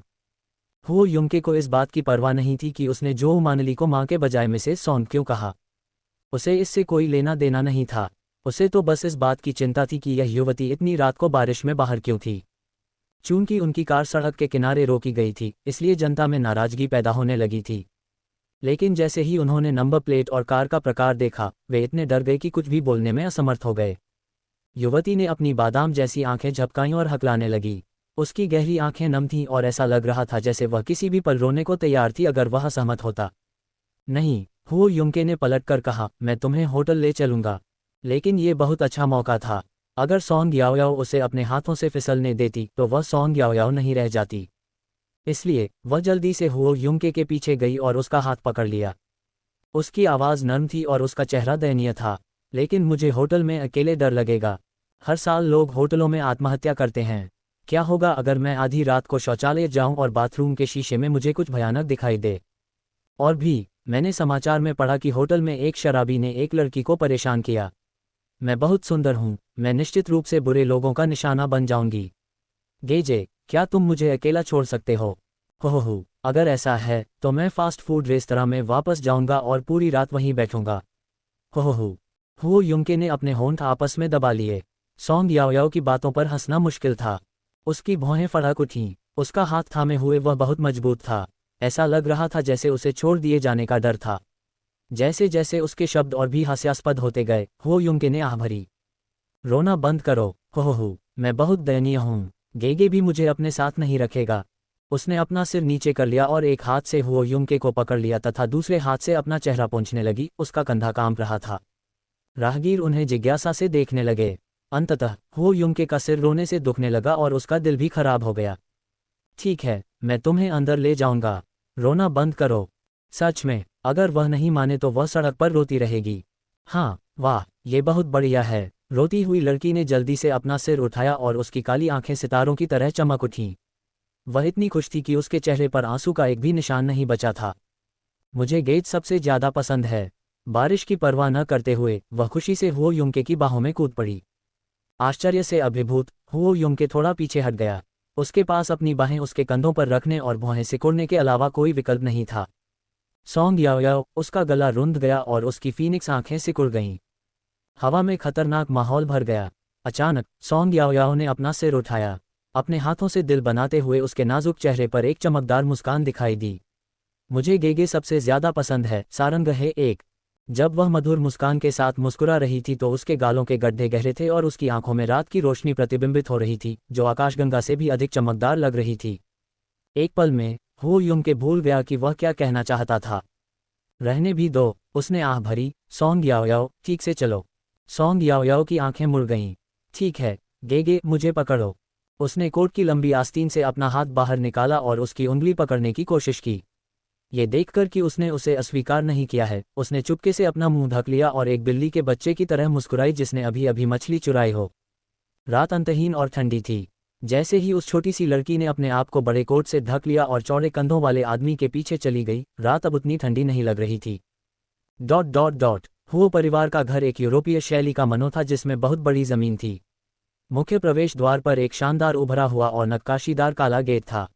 हो युंके को इस बात की परवाह नहीं थी कि उसने जो मानली को मां के बजाय मिसेज सॉन्ग क्यों कहा। उसे इससे कोई लेना देना नहीं था। उसे तो बस इस बात की चिंता थी कि यह युवती इतनी रात को बारिश में बाहर क्यों थी। चूंकि उनकी कार सड़क के किनारे रोकी गई थी, इसलिए जनता में नाराजगी पैदा होने लगी थी। लेकिन जैसे ही उन्होंने नंबर प्लेट और कार का प्रकार देखा, वे इतने डर गए कि कुछ भी बोलने में असमर्थ हो गए। युवती ने अपनी बादाम जैसी आंखें झपकाईं और हकलाने लगी। उसकी गहरी आंखें नम थीं और ऐसा लग रहा था जैसे वह किसी भी पल रोने को तैयार थी अगर वह सहमत होता। नहीं, हो युंके ने पलटकर कहा, मैं तुम्हें होटल ले चलूंगा। लेकिन ये बहुत अच्छा मौका था। अगर सॉन्ग याओ याओ उसे अपने हाथों से फिसलने देती तो वह सॉन्ग याओ याओ नहीं रह जाती। इसलिए वह जल्दी से हो युंके के पीछे गई और उसका हाथ पकड़ लिया। उसकी आवाज़ नर्म थी और उसका चेहरा दयनीय था। लेकिन मुझे होटल में अकेले डर लगेगा। हर साल लोग होटलों में आत्महत्या करते हैं। क्या होगा अगर मैं आधी रात को शौचालय जाऊं और बाथरूम के शीशे में मुझे कुछ भयानक दिखाई दे? और भी, मैंने समाचार में पढ़ा कि होटल में एक शराबी ने एक लड़की को परेशान किया। मैं बहुत सुंदर हूं, मैं निश्चित रूप से बुरे लोगों का निशाना बन जाऊंगी। गेजे, क्या तुम मुझे अकेला छोड़ सकते हो? हो, अगर ऐसा है तो मैं फास्ट फूड रेस्तरां में वापस जाऊंगा और पूरी रात वहीं बैठूंगा। हो युंके ने अपने होंठ आपस में दबा लिए। सॉन्ग याओ याओ की बातों पर हंसना मुश्किल था। उसकी भौहें फड़क उठीं। उसका हाथ थामे हुए वह बहुत मजबूत था। ऐसा लग रहा था जैसे उसे छोड़ दिए जाने का डर था। जैसे जैसे उसके शब्द और भी हास्यास्पद होते गए, हो युंके ने आह भरी। रोना बंद करो। हो, मैं बहुत दयनीय हूँ। गेगे भी मुझे अपने साथ नहीं रखेगा। उसने अपना सिर नीचे कर लिया और एक हाथ से हो युंके को पकड़ लिया तथा दूसरे हाथ से अपना चेहरा पोंछने लगी। उसका कंधा कांप रहा था। राहगीर उन्हें जिज्ञासा से देखने लगे। अंततः हो युंके का सिर रोने से दुखने लगा और उसका दिल भी खराब हो गया। ठीक है, मैं तुम्हें अंदर ले जाऊंगा। रोना बंद करो। सच में, अगर वह नहीं माने तो वह सड़क पर रोती रहेगी। हाँ, वाह, ये बहुत बढ़िया है। रोती हुई लड़की ने जल्दी से अपना सिर उठाया और उसकी काली आंखें सितारों की तरह चमक उठीं। वह इतनी खुश थी कि उसके चेहरे पर आंसू का एक भी निशान नहीं बचा था। मुझे गेज सबसे ज्यादा पसंद है। बारिश की परवाह न करते हुए वह खुशी से हो युंके की बाहों में कूद पड़ी। आश्चर्य से अभिभूत हुओ युंग थोड़ा पीछे हट गया। उसके पास अपनी बाहें उसके कंधों पर रखने और भौहें सिकुड़ने के अलावा कोई विकल्प नहीं था। सॉन्ग याओयाओ, उसका गला रुंध गया और उसकी फीनिक्स आंखें सिकुड़ गईं। हवा में खतरनाक माहौल भर गया। अचानक सॉन्ग याओयाओ ने अपना सिर उठाया। अपने हाथों से दिल बनाते हुए उसके नाजुक चेहरे पर एक चमकदार मुस्कान दिखाई दी। मुझे गेगे सबसे ज्यादा पसंद है, सारंग है एक। जब वह मधुर मुस्कान के साथ मुस्कुरा रही थी तो उसके गालों के गड्ढे गहरे थे और उसकी आंखों में रात की रोशनी प्रतिबिंबित हो रही थी, जो आकाशगंगा से भी अधिक चमकदार लग रही थी। एक पल में हुओ युंग भूल गया कि वह क्या कहना चाहता था। रहने भी दो, उसने आह भरी। सॉन्ग याओयाओ, ठीक से चलो। सॉन्ग याओयाओ की आंखें मुड़ गईं। ठीक है गेगे, मुझे पकड़ो। उसने कोट की लंबी आस्तीन से अपना हाथ बाहर निकाला और उसकी उंगली पकड़ने की कोशिश की। ये देखकर कि उसने उसे अस्वीकार नहीं किया है, उसने चुपके से अपना मुंह ढक लिया और एक बिल्ली के बच्चे की तरह मुस्कुराई जिसने अभी अभी मछली चुराई हो। रात अंतहीन और ठंडी थी। जैसे ही उस छोटी सी लड़की ने अपने आप को बड़े कोट से ढक लिया और चौड़े कंधों वाले आदमी के पीछे चली गई, रात अब उतनी ठंडी नहीं लग रही थी। हुओ परिवार का घर एक यूरोपीय शैली का मनो था जिसमें बहुत बड़ी जमीन थी। मुख्य प्रवेश द्वार पर एक शानदार उभरा हुआ और नक्काशीदार काला गेट था।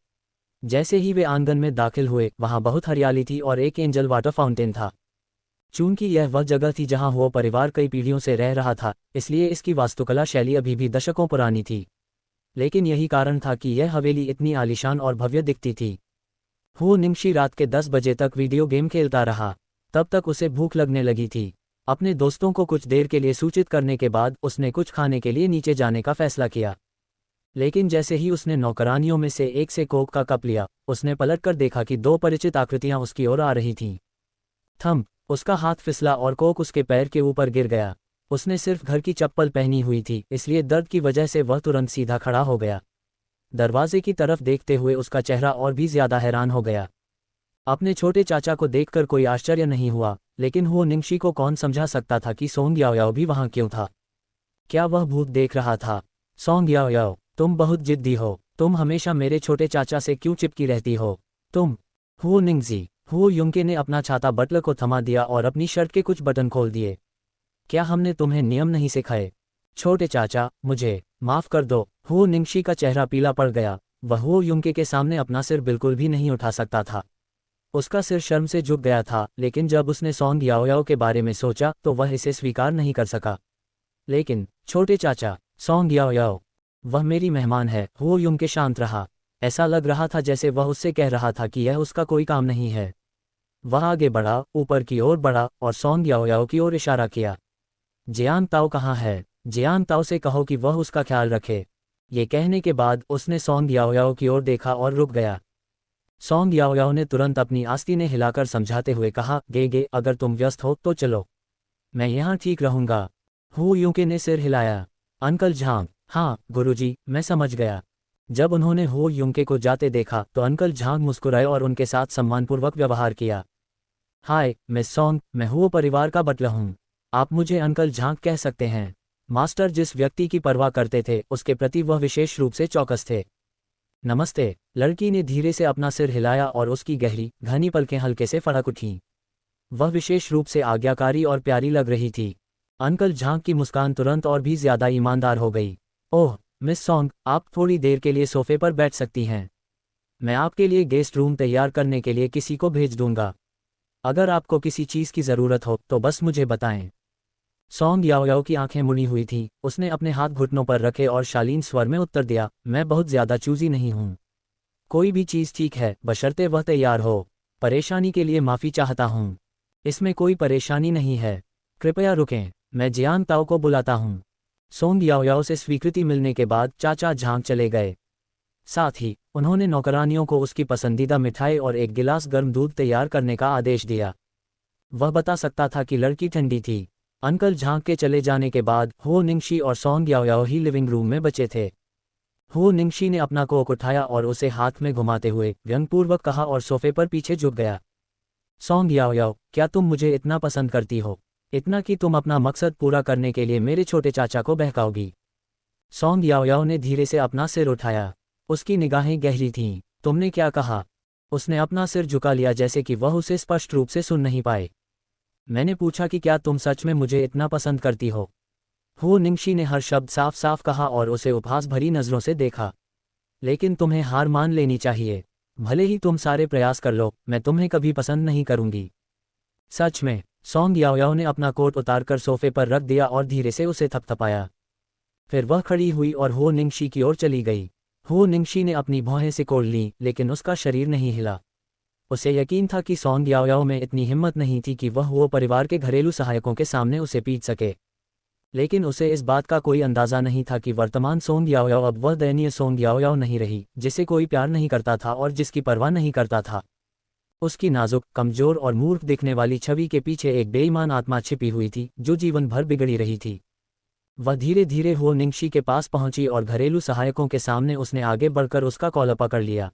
जैसे ही वे आंगन में दाखिल हुए, वहां बहुत हरियाली थी और एक एंजल वाटर फाउंटेन था। चूंकि यह वह जगह थी जहां हुओ परिवार कई पीढ़ियों से रह रहा था, इसलिए इसकी वास्तुकला शैली अभी भी दशकों पुरानी थी। लेकिन यही कारण था कि यह हवेली इतनी आलीशान और भव्य दिखती थी। हुओ निंगशी रात के 10 बजे तक वीडियो गेम खेलता रहा। तब तक उसे भूख लगने लगी थी। अपने दोस्तों को कुछ देर के लिए सूचित करने के बाद उसने कुछ खाने के लिए नीचे जाने का फैसला किया। लेकिन जैसे ही उसने नौकरानियों में से एक से कोक का कप लिया, उसने पलटकर देखा कि दो परिचित आकृतियां उसकी ओर आ रही थीं। थम, उसका हाथ फिसला और कोक उसके पैर के ऊपर गिर गया। उसने सिर्फ घर की चप्पल पहनी हुई थी, इसलिए दर्द की वजह से वह तुरंत सीधा खड़ा हो गया। दरवाजे की तरफ देखते हुए उसका चेहरा और भी ज्यादा हैरान हो गया। अपने छोटे चाचा को देखकर कोई आश्चर्य नहीं हुआ, लेकिन हुओ निंगशी को कौन समझा सकता था कि सॉन्ग याओयाओ भी वहां क्यों था। क्या वह भूत देख रहा था? सॉन्ग याओयाओ, तुम बहुत जिद्दी हो। तुम हमेशा मेरे छोटे चाचा से क्यों चिपकी रहती हो? तुम। हुओ निंगजी। हुओ युंग ने अपना छाता बटलर को थमा दिया और अपनी शर्ट के कुछ बटन खोल दिए। क्या हमने तुम्हें नियम नहीं सिखाए? छोटे चाचा, मुझे माफ कर दो। हुओ निंगशी का चेहरा पीला पड़ गया। वह हुओ युंग के सामने अपना सिर बिल्कुल भी नहीं उठा सकता था। उसका सिर शर्म से झुक गया था, लेकिन जब उसने सॉन्ग याओयाओ के बारे में सोचा तो वह इसे स्वीकार नहीं कर सका। लेकिन छोटे चाचा, सॉन्ग याओयाओ, वह मेरी मेहमान है। हुओ युंग शांत रहा। ऐसा लग रहा था जैसे वह उससे कह रहा था कि यह उसका कोई काम नहीं है। वह आगे बढ़ा, ऊपर की ओर बढ़ा और सॉन्ग याओयाओ की ओर इशारा किया। जियान ताओ कहाँ है? जियान ताओ से कहो कि वह उसका ख्याल रखे। ये कहने के बाद उसने सॉन्ग याओयाओ की ओर देखा और रुक गया। सॉन्ग याओयाओ ने तुरंत अपनी आस्तीनें हिलाकर समझाते हुए कहा, गेगे, अगर तुम व्यस्त हो तो चलो, मैं यहाँ ठीक रहूंगा। हुओ युंग ने सिर हिलाया। अंकल झांग, हाँ गुरुजी, मैं समझ गया। जब उन्होंने हुओ युंग को जाते देखा तो अंकल झांग मुस्कुराए और उनके साथ सम्मानपूर्वक व्यवहार किया। हाय मिस सॉन्ग, मैं हुओ परिवार का बटला हूँ। आप मुझे अंकल झांग कह सकते हैं। मास्टर जिस व्यक्ति की परवाह करते थे उसके प्रति वह विशेष रूप से चौकस थे। नमस्ते। लड़की ने धीरे से अपना सिर हिलाया और उसकी गहरी घनी पलकें हल्के से फड़क उठीं। वह विशेष रूप से आज्ञाकारी और प्यारी लग रही थी। अंकल झांग की मुस्कान तुरंत और भी ज्यादा ईमानदार हो गई। ओह मिस सॉन्ग, आप थोड़ी देर के लिए सोफे पर बैठ सकती हैं। मैं आपके लिए गेस्ट रूम तैयार करने के लिए किसी को भेज दूंगा। अगर आपको किसी चीज की जरूरत हो तो बस मुझे बताएं। सॉन्ग याओयाओ की आंखें मुड़ी हुई थीं। उसने अपने हाथ घुटनों पर रखे और शालीन स्वर में उत्तर दिया, मैं बहुत ज्यादा चूजी नहीं हूं। कोई भी चीज ठीक है, बशर्ते वह तैयार हो। परेशानी के लिए माफी चाहता हूं। इसमें कोई परेशानी नहीं है। कृपया रुकें, मैं जियान ताओ को बुलाता हूं। सॉन्ग याओयाओ से स्वीकृति मिलने के बाद चाचा झांग चले गए। साथ ही उन्होंने नौकरानियों को उसकी पसंदीदा मिठाई और एक गिलास गर्म दूध तैयार करने का आदेश दिया। वह बता सकता था कि लड़की ठंडी थी। अंकल झांग के चले जाने के बाद हुओ निंगशी और सॉन्ग याओयाओ ही लिविंग रूम में बचे थे। हुओ निंगशी ने अपना कोक उठाया और उसे हाथ में घुमाते हुए व्यंगपूर्वक कहा और सोफे पर पीछे झुक गया। सॉन्ग याओयाओ, क्या तुम मुझे इतना पसंद करती हो? इतना कि तुम अपना मकसद पूरा करने के लिए मेरे छोटे चाचा को बहकाओगी? सॉन्ग याओयाओ ने धीरे से अपना सिर उठाया। उसकी निगाहें गहरी थीं। तुमने क्या कहा? उसने अपना सिर झुका लिया जैसे कि वह उसे स्पष्ट रूप से सुन नहीं पाए। मैंने पूछा कि क्या तुम सच में मुझे इतना पसंद करती हो? हो निंगशी ने हर शब्द साफ साफ कहा और उसे उपहास भरी नज़रों से देखा। लेकिन तुम्हें हार मान लेनी चाहिए। भले ही तुम सारे प्रयास कर लो, मैं तुम्हें कभी पसंद नहीं करूंगी। सच में। सॉन्ग याओयाओ ने अपना कोट उतारकर सोफे पर रख दिया और धीरे से उसे थपथपाया। फिर वह खड़ी हुई और हो निंगशी की ओर चली गई। हो निंगशी ने अपनी भौहें सिकोड़ लीं, लेकिन उसका शरीर नहीं हिला। उसे यकीन था कि सॉन्ग याओयाओ में इतनी हिम्मत नहीं थी कि वह वो परिवार के घरेलू सहायकों के सामने उसे पीट सके। लेकिन उसे इस बात का कोई अंदाज़ा नहीं था कि वर्तमान सॉन्ग याओयाओ अब वह दयनीय सॉन्ग याओयाओ नहीं रही, जिसे कोई प्यार नहीं करता था और जिसकी परवाह नहीं करता था। उसकी नाजुक, कमज़ोर और मूर्ख दिखने वाली छवि के पीछे एक बेईमान आत्मा छिपी हुई थी, जो जीवन भर बिगड़ी रही थी। वह धीरे धीरे हो निंगशी के पास पहुंची और घरेलू सहायकों के सामने उसने आगे बढ़कर उसका कॉलर पकड़ लिया।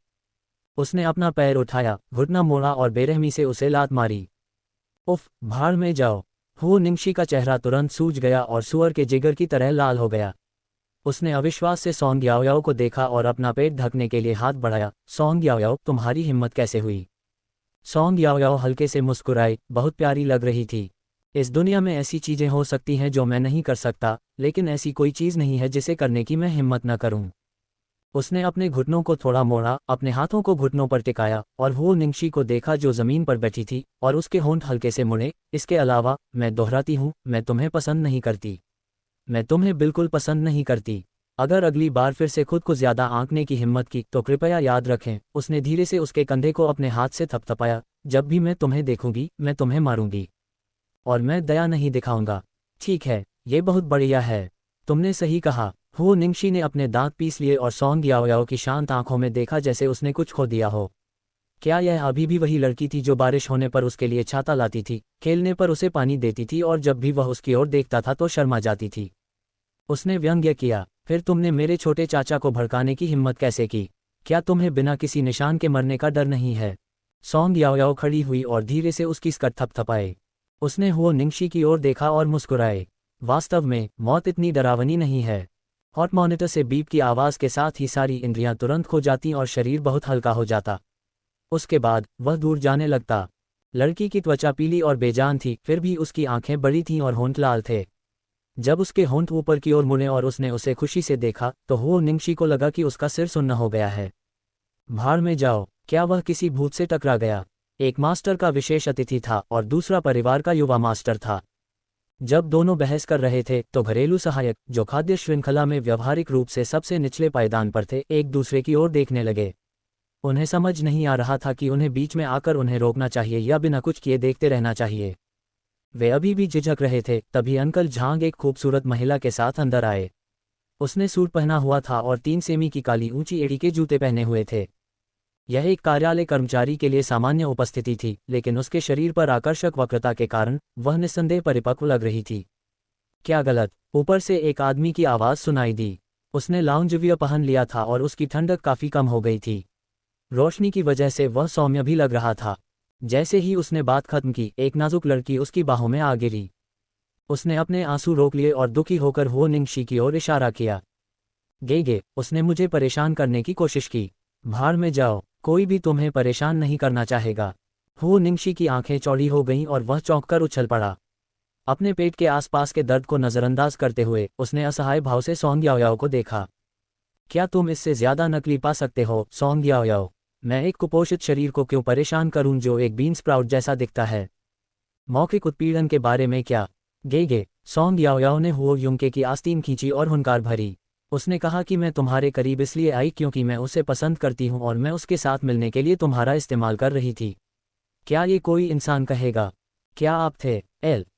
उसने अपना पैर उठाया, घुटना मोड़ा और बेरहमी से उसे लात मारी। उफ, भाड़ में जाओ। हो निंगशी का चेहरा तुरंत सूज गया और सुअर के जिगर की तरह लाल हो गया। उसने अविश्वास से सॉन्ग याओयाओ को देखा और अपना पेट ढकने के लिए हाथ बढ़ाया। सॉन्ग याओयाओ, तुम्हारी हिम्मत कैसे हुई? सॉन्ग याओयाओ हल्के से मुस्कुराई, बहुत प्यारी लग रही थी। इस दुनिया में ऐसी चीज़ें हो सकती हैं जो मैं नहीं कर सकता, लेकिन ऐसी कोई चीज़ नहीं है जिसे करने की मैं हिम्मत न करूं। उसने अपने घुटनों को थोड़ा मोड़ा, अपने हाथों को घुटनों पर टिकाया और हो निंगशी को देखा जो ज़मीन पर बैठी थी, और उसके होंठ हल्के से मुड़े। इसके अलावा, मैं दोहराती हूँ, मैं तुम्हें पसंद नहीं करती। मैं तुम्हें बिल्कुल पसंद नहीं करती। अगर अगली बार फिर से खुद को ज़्यादा आंकने की हिम्मत की तो कृपया याद रखें। उसने धीरे से उसके कंधे को अपने हाथ से थपथपाया। जब भी मैं तुम्हें देखूंगी, मैं तुम्हें मारूंगी। और मैं दया नहीं दिखाऊंगा। ठीक है, ये बहुत बढ़िया है। तुमने सही कहा। हो निंगशी ने अपने दांत पीस लिए और सॉन्ग याओयाओ की शांत आंखों में देखा जैसे उसने कुछ खो दिया हो। क्या यह अभी भी वही लड़की थी जो बारिश होने पर उसके लिए छाता लाती थी, खेलने पर उसे पानी देती थी और जब भी वह उसकी ओर देखता था तो शर्मा जाती थी? उसने व्यंग्य किया। फिर तुमने मेरे छोटे चाचा को भड़काने की हिम्मत कैसे की? क्या तुम्हें बिना किसी निशान के मरने का डर नहीं है? सॉन्ग याओयाओ खड़ी हुई और धीरे से उसकी स्कर्ट थपथपाए। उसने हो निंगशी की ओर देखा और मुस्कुराए। वास्तव में, मौत इतनी डरावनी नहीं है। हॉट मॉनिटर से बीप की आवाज़ के साथ ही सारी इंद्रियां तुरंत खो जाती और शरीर बहुत हल्का हो जाता। उसके बाद वह दूर जाने लगता। लड़की की त्वचा पीली और बेजान थी, फिर भी उसकी आंखें बड़ी थीं और होंठ लाल थे। जब उसके होंठ ऊपर की ओर मुड़े और उसने उसे खुशी से देखा तो हो निंगशी को लगा कि उसका सिर सुन्न हो गया है। भाड़ में जाओ। क्या वह किसी भूत से टकरा गया? एक मास्टर का विशेष अतिथि था और दूसरा परिवार का युवा मास्टर था। जब दोनों बहस कर रहे थे तो घरेलू सहायक, जो खाद्य श्रृंखला में व्यवहारिक रूप से सबसे निचले पायदान पर थे, एक दूसरे की ओर देखने लगे। उन्हें समझ नहीं आ रहा था कि उन्हें बीच में आकर उन्हें रोकना चाहिए या बिना कुछ किए देखते रहना चाहिए। वे अभी भी झिझक रहे थे, तभी अंकल झांग एक खूबसूरत महिला के साथ अंदर आए। उसने सूट पहना हुआ था और 3 सेमी की काली ऊंची एड़ी के जूते पहने हुए थे। यह एक कार्यालय कर्मचारी के लिए सामान्य उपस्थिति थी, लेकिन उसके शरीर पर आकर्षक वक्रता के कारण वह निस्संदेह परिपक्व लग रही थी। क्या गलत? ऊपर से एक आदमी की आवाज़ सुनाई दी। उसने लाउंजवियर पहन लिया था और उसकी ठंडक काफ़ी कम हो गई थी। रोशनी की वजह से वह सौम्य भी लग रहा था। जैसे ही उसने बात खत्म की, एक नाजुक लड़की उसकी बाहों में आ गिरी। उसने अपने आंसू रोक लिए और दुखी होकर हो निंगशी की ओर इशारा किया। गे, उसने मुझे परेशान करने की कोशिश की। भाड़ में जाओ, कोई भी तुम्हें परेशान नहीं करना चाहेगा। हो निंगशी की आंखें चौड़ी हो गईं और वह चौंककर उछल पड़ा। अपने पेट के आसपास के दर्द को नज़रअंदाज करते हुए उसने असहाय भाव से सॉन्ग याओयाओ को देखा। क्या तुम इससे ज़्यादा नकली पा सकते हो, सॉन्ग याओयाओ? मैं एक कुपोषित शरीर को क्यों परेशान करूं जो एक बीन स्प्राउट जैसा दिखता है? मौखिक उत्पीड़न के बारे में क्या? गे, सॉन्ग याओयाओ ने हो युंके की आस्तीन खींची और हुंकार भरी। उसने कहा कि मैं तुम्हारे करीब इसलिए आई क्योंकि मैं उसे पसंद करती हूं और मैं उसके साथ मिलने के लिए तुम्हारा इस्तेमाल कर रही थी। क्या ये कोई इंसान कहेगा? क्या आप थे?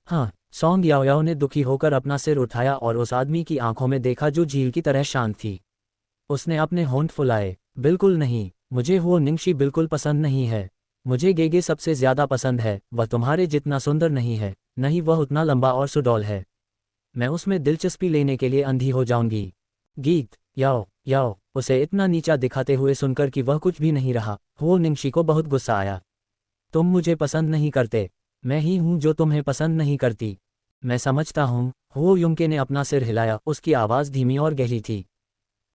हाँ। सॉन्ग याओयाओ ने दुखी होकर अपना सिर उठाया और उस आदमी की आंखों में देखा जो झील की तरह शांत थी। उसने अपने होंठ फुलाए। बिल्कुल नहीं, मुझे हो निंगशी बिल्कुल पसंद नहीं है। मुझे गेगे सबसे ज़्यादा पसंद है। वह तुम्हारे जितना सुंदर नहीं है, नहीं वह उतना लंबा और सुडौल है। मैं उसमें दिलचस्पी लेने के लिए अंधी हो जाऊंगी। गीत, याओ, उसे इतना नीचा दिखाते हुए सुनकर कि वह कुछ भी नहीं रहा, हो निंगशी को बहुत गुस्सा आया। तुम मुझे पसंद नहीं करते। मैं ही हूँ जो तुम्हें पसंद नहीं करती। मैं समझता हूँ। हो युंके ने अपना सिर हिलाया, उसकी आवाज़ धीमी और गहरी थी।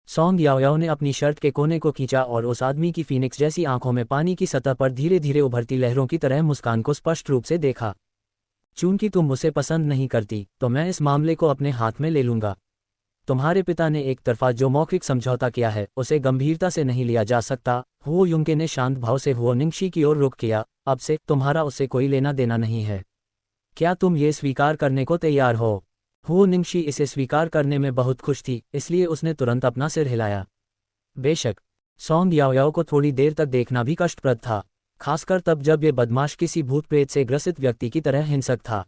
सॉन्ग याओयाओ ने अपनी शर्ट के कोने को खींचा और उस आदमी की फीनिक्स जैसी आंखों में पानी की सतह पर धीरे धीरे उभरती लहरों की तरह मुस्कान को स्पष्ट रूप से देखा। चूंकि तुम उसे पसंद नहीं करती तो मैं इस मामले को अपने हाथ में ले लूंगा। तुम्हारे पिता ने एक तरफा जो मौखिक समझौता किया है उसे गंभीरता से नहीं लिया जा सकता। हुओ युंके ने शांत भाव से हुओ निंगशी की ओर रुख किया। अब से तुम्हारा उससे कोई लेना देना नहीं है। क्या तुम ये स्वीकार करने को तैयार हो? हुओ निंगशी इसे स्वीकार करने में बहुत खुश थी, इसलिए उसने तुरंत अपना सिर हिलाया। बेशक। सॉन्ग याओयाओ को थोड़ी देर तक देखना भी कष्टप्रद था, खासकर तब जब ये बदमाश किसी भूत प्रेत से ग्रसित व्यक्ति की तरह हिंसक था।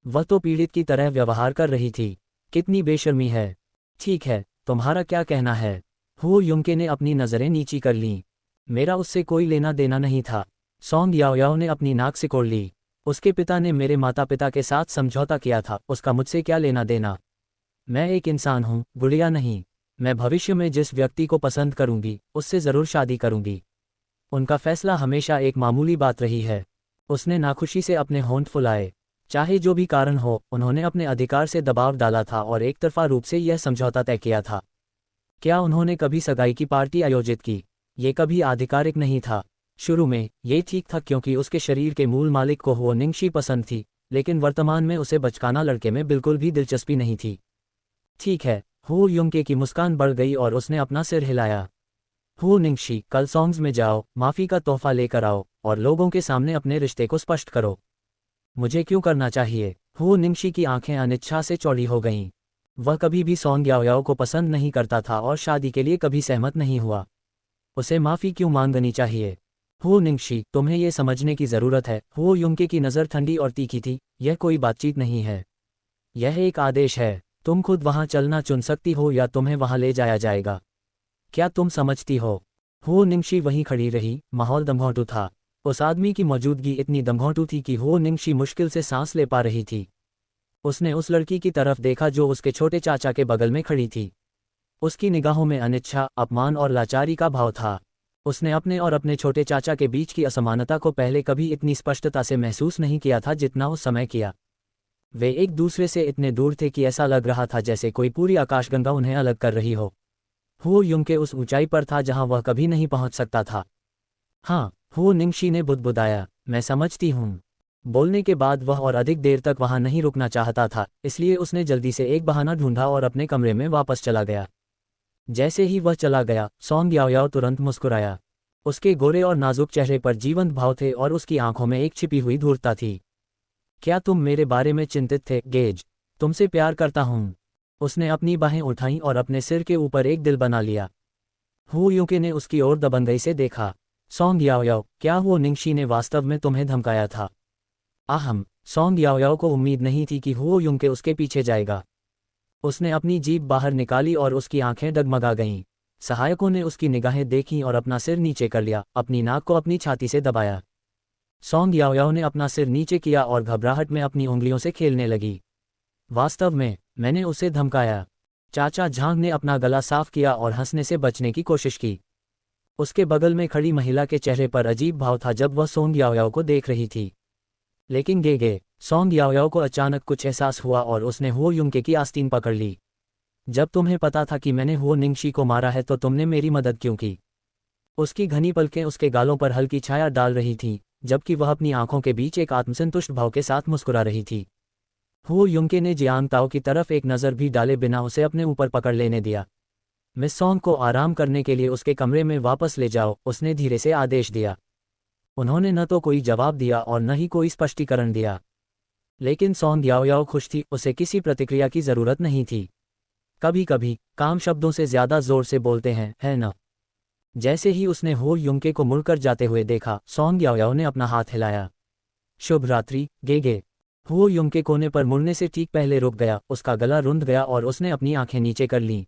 वह तो पीड़ित की तरह व्यवहार कर रही थी। कितनी बेशर्मी है। ठीक है, तुम्हारा क्या कहना है? हुओ युंके ने अपनी नज़रें नीची कर लीं। मेरा उससे कोई लेना देना नहीं था। सॉन्ग याओयाओ ने अपनी नाक सिकोड़ ली। उसके पिता ने मेरे माता पिता के साथ समझौता किया था, उसका मुझसे क्या लेना देना? मैं एक इंसान हूँ, गुड़िया नहीं। मैं भविष्य में जिस व्यक्ति को पसंद करूंगी उससे ज़रूर शादी करूंगी। उनका फैसला हमेशा एक मामूली बात रही है। उसने नाखुशी से अपने होंठ फुलाए। चाहे जो भी कारण हो, उन्होंने अपने अधिकार से दबाव डाला था और एक तरफा रूप से यह समझौता तय किया था। क्या उन्होंने कभी सगाई की पार्टी आयोजित की? ये कभी आधिकारिक नहीं था। शुरू में ये ठीक था क्योंकि उसके शरीर के मूल मालिक को हुओ निंगशी पसंद थी, लेकिन वर्तमान में उसे बचकाना लड़के में बिल्कुल भी दिलचस्पी नहीं थी। ठीक है। हुओ युंके की मुस्कान बढ़ गई और उसने अपना सिर हिलाया। हुओ निंगशी, कल सॉन्ग्स में जाओ, माफ़ी का तोहफा लेकर आओ और लोगों के सामने अपने रिश्ते को स्पष्ट करो। मुझे क्यों करना चाहिए? हुओ निंगशी की आंखें अनिच्छा से चौड़ी हो गईं। वह कभी भी सॉन्ग याओयाओ को पसंद नहीं करता था और शादी के लिए कभी सहमत नहीं हुआ। उसे माफ़ी क्यों मांगनी चाहिए? हुओ निंगशी, तुम्हें यह समझने की ज़रूरत है। हुओ युंके की नज़र ठंडी और तीखी थी। यह कोई बातचीत नहीं है, यह एक आदेश है। तुम खुद वहां चलना चुन सकती हो या तुम्हें वहां ले जाया जाएगा। क्या तुम समझती हो? हुओ निंगशी वहीं खड़ी रही। माहौल दमघोंटू था। उस आदमी की मौजूदगी इतनी दमघोंटू थी कि हुओ निंगशी मुश्किल से सांस ले पा रही थी। उसने उस लड़की की तरफ देखा जो उसके छोटे चाचा के बगल में खड़ी थी। उसकी निगाहों में अनिच्छा, अपमान और लाचारी का भाव था। उसने अपने और अपने छोटे चाचा के बीच की असमानता को पहले कभी इतनी स्पष्टता से महसूस नहीं किया था जितना उस समय किया। वे एक दूसरे से इतने दूर थे कि ऐसा लग रहा था जैसे कोई पूरी आकाशगंगा उन्हें अलग कर रही हो। हुओ युंके उस ऊंचाई पर था जहां वह कभी नहीं पहुंच सकता था। हाँ, हुओ निंगशी ने बुदबुदाया, मैं समझती हूँ। बोलने के बाद वह और अधिक देर तक वहां नहीं रुकना चाहता था, इसलिए उसने जल्दी से एक बहाना ढूंढा और अपने कमरे में वापस चला गया। जैसे ही वह चला गया, सॉन्ग याओयाओ तुरंत मुस्कुराया। उसके गोरे और नाजुक चेहरे पर जीवंत भाव थे और उसकी आंखों में एक छिपी हुई धूर्तता थी। क्या तुम मेरे बारे में चिंतित थे, गेज? तुमसे प्यार करता हूँ। उसने अपनी बाहें उठाईं और अपने सिर के ऊपर एक दिल बना लिया। हुओ युंके ने उसकी ओर दबंगई से देखा। सॉन्ग याओयाओ, क्या हुओ निंगशी ने वास्तव में तुम्हें धमकाया था? आहम। सॉन्ग याओयाओ को उम्मीद नहीं थी कि हुओ युंके उसके पीछे जाएगा। उसने अपनी जीभ बाहर निकाली और उसकी आंखें डगमगा गईं। सहायकों ने उसकी निगाहें देखीं और अपना सिर नीचे कर लिया, अपनी नाक को अपनी छाती से दबाया। सॉन्ग याओयाओ ने अपना सिर नीचे किया और घबराहट में अपनी उंगलियों से खेलने लगी। वास्तव में, मैंने उसे धमकाया। चाचा झांग ने अपना गला साफ किया और हंसने से बचने की कोशिश की। उसके बगल में खड़ी महिला के चेहरे पर अजीब भाव था जब वह सॉन्ग याओयाओ को देख रही थी। लेकिन गेगे, सॉन्ग याओयाओ को अचानक कुछ एहसास हुआ और उसने हुओ युंके की आस्तीन पकड़ ली। जब तुम्हें पता था कि मैंने हुओ निंगशी को मारा है तो तुमने मेरी मदद क्यों की? उसकी घनी पलकें उसके गालों पर हल्की छाया डाल रही थीं, जबकि वह अपनी आंखों के बीच एक आत्मसंतुष्ट भाव के साथ मुस्कुरा रही थी। हुओ युंके ने जियांग ताओ की तरफ एक नज़र भी डाले बिना उसे अपने ऊपर पकड़ लेने दिया। मिस सॉन्ग को आराम करने के लिए उसके कमरे में वापस ले जाओ, उसने धीरे से आदेश दिया। उन्होंने न तो कोई जवाब दिया और न ही कोई स्पष्टीकरण दिया। लेकिन सॉन्ग याओयाओ खुश थी, उसे किसी प्रतिक्रिया की ज़रूरत नहीं थी। कभी कभी काम शब्दों से ज़्यादा जोर से बोलते हैं, है न? जैसे ही उसने हुओ युंके को मुड़कर जाते हुए देखा, सॉन्ग याओयाओ ने अपना हाथ हिलाया। शुभ रात्रि, गेगे। हुओ युंके कोने पर मुड़ने से ठीक पहले रुक गया, उसका गला रुंध गया और उसने अपनी आंखें नीचे कर लीं।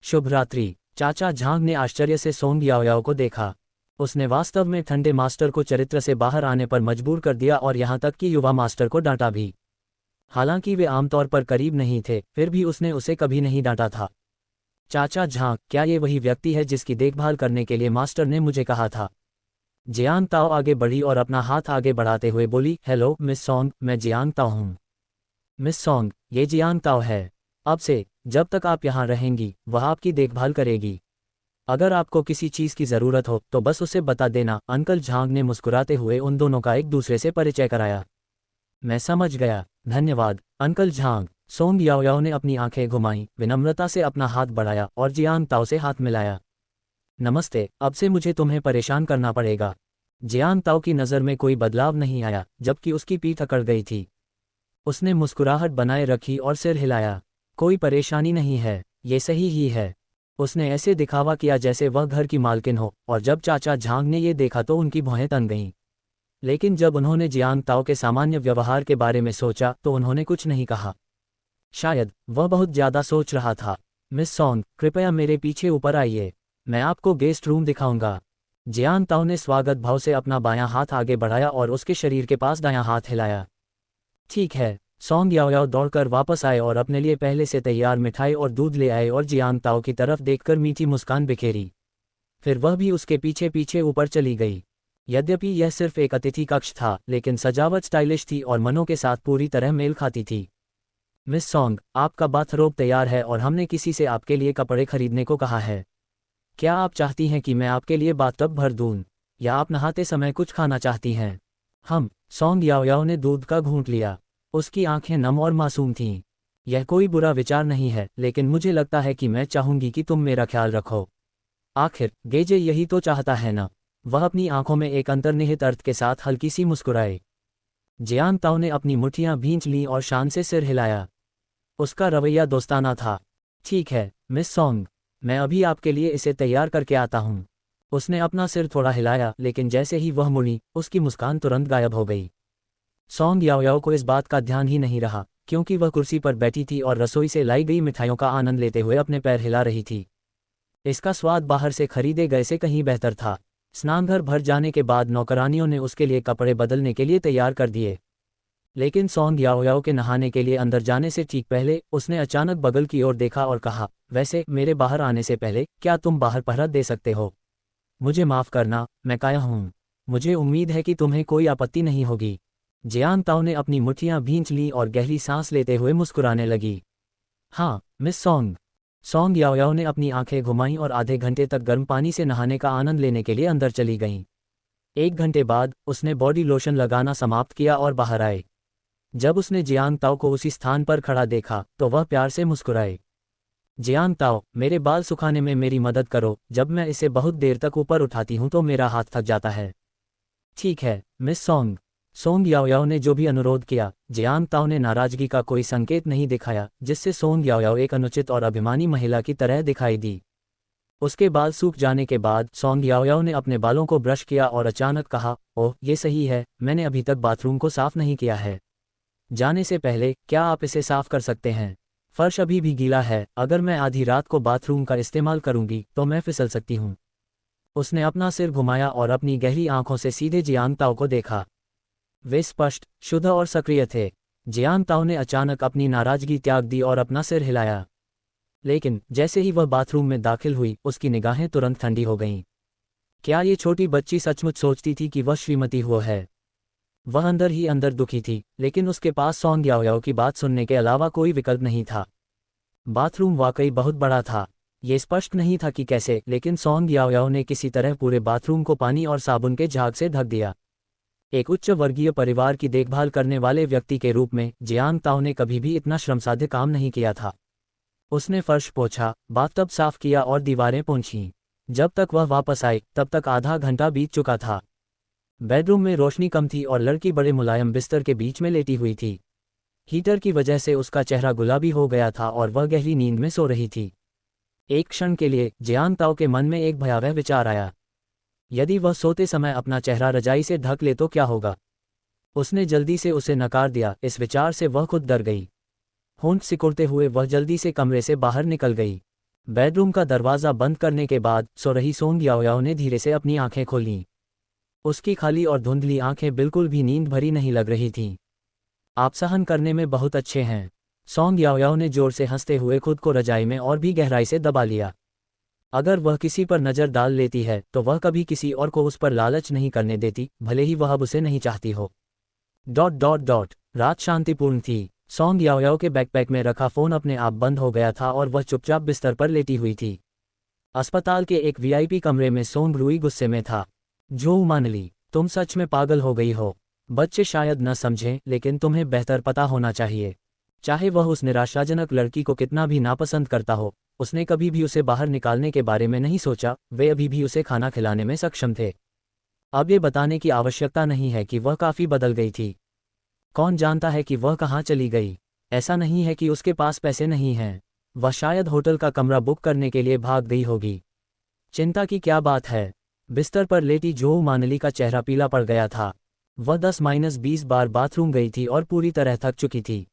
शुभ रात्रि। चाचा झांग ने आश्चर्य से सॉन्ग याओयाओ को देखा। उसने वास्तव में ठंडे मास्टर को चरित्र से बाहर आने पर मजबूर कर दिया और यहाँ तक कि युवा मास्टर को डांटा भी। हालांकि वे आमतौर पर करीब नहीं थे, फिर भी उसने उसे कभी नहीं डांटा था। चाचा झांग, क्या ये वही व्यक्ति है जिसकी देखभाल करने के लिए मास्टर ने मुझे कहा था? जियांग ताओ आगे बढ़ी और अपना हाथ आगे बढ़ाते हुए बोली, हेलो मिस सॉन्ग, मैं जियांग ताओ हूँ। मिस सॉन्ग, ये जियांग ताओ है। अब से, जब तक आप यहाँ रहेंगी, वह आपकी देखभाल करेगी। अगर आपको किसी चीज़ की ज़रूरत हो तो बस उसे बता देना। अंकल झांग ने मुस्कुराते हुए उन दोनों का एक दूसरे से परिचय कराया। मैं समझ गया, धन्यवाद अंकल झांग। सोंग याओयाओ ने अपनी आंखें घुमाईं, विनम्रता से अपना हाथ बढ़ाया और जियांग ताओ से हाथ मिलाया। नमस्ते, अब से मुझे तुम्हें परेशान करना पड़ेगा। जियांग ताओ की नज़र में कोई बदलाव नहीं आया, जबकि उसकी पीठ अकड़ गई थी। उसने मुस्कुराहट बनाए रखी और सिर हिलाया। कोई परेशानी नहीं है, ये सही ही है। उसने ऐसे दिखावा किया जैसे वह घर की मालकिन हो, और जब चाचा झांग ने ये देखा तो उनकी भौहें तन गईं। लेकिन जब उन्होंने जियांग ताओ के सामान्य व्यवहार के बारे में सोचा तो उन्होंने कुछ नहीं कहा। शायद वह बहुत ज्यादा सोच रहा था। मिस सॉन्ग, कृपया मेरे पीछे ऊपर आइए, मैं आपको गेस्ट रूम दिखाऊंगा। जियांग ताओ ने स्वागत भाव से अपना बायां हाथ आगे बढ़ाया और उसके शरीर के पास दायां हाथ हिलाया। ठीक है। सोंग याओयाओ दौड़कर वापस आए और अपने लिए पहले से तैयार मिठाई और दूध ले आए और जियांग ताओ की तरफ देखकर मीठी मुस्कान बिखेरी। फिर वह भी उसके पीछे पीछे ऊपर चली गई। यद्यपि यह सिर्फ एक अतिथि कक्ष था, लेकिन सजावट स्टाइलिश थी और मनों के साथ पूरी तरह मेल खाती थी। मिस सॉन्ग, आपका बाथरोब तैयार है और हमने किसी से आपके लिए कपड़े खरीदने को कहा है। क्या आप चाहती हैं कि मैं आपके लिए बाथटब भर दूं, या आप नहाते समय कुछ खाना चाहती हैं? सोंग याओयाओ ने दूध का घूंट लिया। उसकी आंखें नम और मासूम थीं। यह कोई बुरा विचार नहीं है, लेकिन मुझे लगता है कि मैं चाहूंगी कि तुम मेरा ख्याल रखो। आखिर गेजे यही तो चाहता है ना? वह अपनी आंखों में एक अंतर्निहित अर्थ के साथ हल्की सी मुस्कुराए। जियांग ताओ ने अपनी मुट्ठियां भींच लीं और शान से सिर हिलाया। उसका रवैया दोस्ताना था। ठीक है मिस सॉन्ग, मैं अभी आपके लिए इसे तैयार करके आता हूँ। उसने अपना सिर थोड़ा हिलाया, लेकिन जैसे ही वह मुड़ी, उसकी मुस्कान तुरंत गायब हो गई। सोंग याओयाओ को इस बात का ध्यान ही नहीं रहा, क्योंकि वह कुर्सी पर बैठी थी और रसोई से लाई गई मिठाइयों का आनंद लेते हुए अपने पैर हिला रही थी। इसका स्वाद बाहर से खरीदे गए से कहीं बेहतर था। स्नानघर भर जाने के बाद नौकरानियों ने उसके लिए कपड़े बदलने के लिए तैयार कर दिए। लेकिन सोंग याओयाओ के नहाने के लिए अंदर जाने से ठीक पहले उसने अचानक बगल की ओर देखा और कहा, वैसे मेरे बाहर आने से पहले क्या तुम बाहर पहरा दे सकते हो? मुझे माफ़ करना, मैं काया हूँ। मुझे उम्मीद है कि तुम्हें कोई आपत्ति नहीं होगी। जियांग ताओ ने अपनी मुट्ठियां भींच लीं और गहरी सांस लेते हुए मुस्कुराने लगी। हाँ मिस सॉन्ग। सोंग याओयाओ ने अपनी आंखें घुमाईं और आधे घंटे तक गर्म पानी से नहाने का आनंद लेने के लिए अंदर चली गईं। 1 घंटे बाद उसने बॉडी लोशन लगाना समाप्त किया और बाहर आए। जब उसने जियांग ताओ को उसी स्थान पर खड़ा देखा तो वह प्यार से मुस्कुराए। जियांग ताओ, मेरे बाल सुखाने में मेरी मदद करो, जब मैं इसे बहुत देर तक ऊपर उठाती हूँ तो मेरा हाथ थक जाता है। ठीक है मिस सॉन्ग। सोंग याओयाओ ने जो भी अनुरोध किया, जियांग ताओ ने नाराजगी का कोई संकेत नहीं दिखाया, जिससे सोंग याओयाओ एक अनुचित और अभिमानी महिला की तरह दिखाई दी। उसके बाल सूख जाने के बाद सोंग याओयाओ ने अपने बालों को ब्रश किया और अचानक कहा, ओह ये सही है, मैंने अभी तक बाथरूम को साफ नहीं किया है। जाने से पहले क्या आप इसे साफ कर सकते हैं? फर्श अभी भी गीला है, अगर मैं आधी रात को बाथरूम का इस्तेमाल करूंगी तो मैं फिसल सकती हूँ। उसने अपना सिर घुमाया और अपनी गहरी आंखों से सीधे जियांग ताओ को देखा। वे स्पष्ट, शुद्ध और सक्रिय थे। जियांग ताओ ने अचानक अपनी नाराजगी त्याग दी और अपना सिर हिलाया। लेकिन जैसे ही वह बाथरूम में दाखिल हुई, उसकी निगाहें तुरंत ठंडी हो गईं। क्या ये छोटी बच्ची सचमुच सोचती थी कि वह श्रीमती हुआ है? वह अंदर ही अंदर दुखी थी, लेकिन उसके पास सोंग याओयाओ की बात सुनने के अलावा कोई विकल्प नहीं था। बाथरूम वाकई बहुत बड़ा था। ये स्पष्ट नहीं था कि कैसे, लेकिन सोंग याओयाओ ने किसी तरह पूरे बाथरूम को पानी और साबुन के झाग से ढक दिया। एक उच्च वर्गीय परिवार की देखभाल करने वाले व्यक्ति के रूप में जियांग ताओ ने कभी भी इतना श्रमसाध्य काम नहीं किया था। उसने फर्श पोंछा, बाथटब साफ किया और दीवारें पोंछीं। जब तक वह वापस आई तब तक आधा घंटा बीत चुका था। बेडरूम में रोशनी कम थी और लड़की बड़े मुलायम बिस्तर के बीच में लेटी हुई थी। हीटर की वजह से उसका चेहरा गुलाबी हो गया था और वह गहरी नींद में सो रही थी। एक क्षण के लिए जियांग ताओ के मन में एक भयावह विचार आया। यदि वह सोते समय अपना चेहरा रजाई से ढक ले तो क्या होगा? उसने जल्दी से उसे नकार दिया। इस विचार से वह खुद डर गई। होंठ सिकुड़ते हुए वह जल्दी से कमरे से बाहर निकल गई। बेडरूम का दरवाज़ा बंद करने के बाद सो रही सोंग याओयाओ ने धीरे से अपनी आंखें खोलीं। उसकी खाली और धुंधली आंखें बिल्कुल भी नींद भरी नहीं लग रही थीं। आप सहन करने में बहुत अच्छे हैं। सोंग याओयाओ ने जोर से हंसते हुए खुद को रजाई में और भी गहराई से दबा लिया। अगर वह किसी पर नज़र डाल लेती है तो वह कभी किसी और को उस पर लालच नहीं करने देती, भले ही वह अब उसे नहीं चाहती हो। ... रात शांतिपूर्ण थी। सोंग याओयाओ के बैकपैक में रखा फ़ोन अपने आप बंद हो गया था और वह चुपचाप बिस्तर पर लेटी हुई थी। अस्पताल के एक वीआईपी कमरे में सोंग रुई गुस्से में था। जो मानली, तुम सच में पागल हो गई हो। बच्चे शायद न समझें, लेकिन तुम्हें बेहतर पता होना चाहिए। चाहे वह उस निराशाजनक लड़की को कितना भी नापसंद करता हो, उसने कभी भी उसे बाहर निकालने के बारे में नहीं सोचा, वे अभी भी उसे खाना खिलाने में सक्षम थे। अब ये बताने की आवश्यकता नहीं है कि वह काफ़ी बदल गई थी। कौन जानता है कि वह कहाँ चली गई? ऐसा नहीं है कि उसके पास पैसे नहीं हैं। वह शायद होटल का कमरा बुक करने के लिए भाग गई होगी। चिंता की क्या बात है? बिस्तर पर लेटी जो मानली का चेहरा पीला पड़ गया था। वह 10-20 बार बाथरूम गई थी और पूरी तरह थक चुकी थी।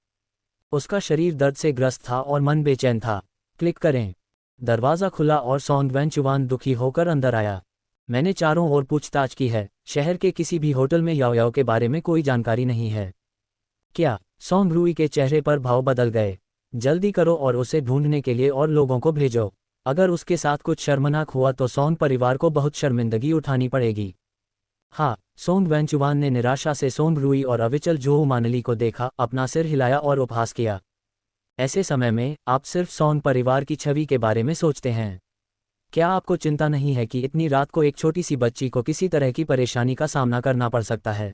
उसका शरीर दर्द से ग्रस्त था और मन बेचैन था। क्लिक करें। दरवाज़ा खुला और सॉन्ग वेंचुआन दुखी होकर अंदर आया। मैंने चारों ओर पूछताछ की है, शहर के किसी भी होटल में याओ याओ के बारे में कोई जानकारी नहीं है। क्या? सॉन्ग रूई के चेहरे पर भाव बदल गए। जल्दी करो और उसे ढूंढने के लिए और लोगों को भेजो। अगर उसके साथ कुछ शर्मनाक हुआ तो सॉन्ग परिवार को बहुत शर्मिंदगी उठानी पड़ेगी। हाँ, सोंग वेंचुआन ने निराशा से सोंग रूई और अविचल जोहू मानली को देखा, अपना सिर हिलाया और उपहास किया। ऐसे समय में आप सिर्फ सोंग परिवार की छवि के बारे में सोचते हैं। क्या आपको चिंता नहीं है कि इतनी रात को एक छोटी सी बच्ची को किसी तरह की परेशानी का सामना करना पड़ सकता है?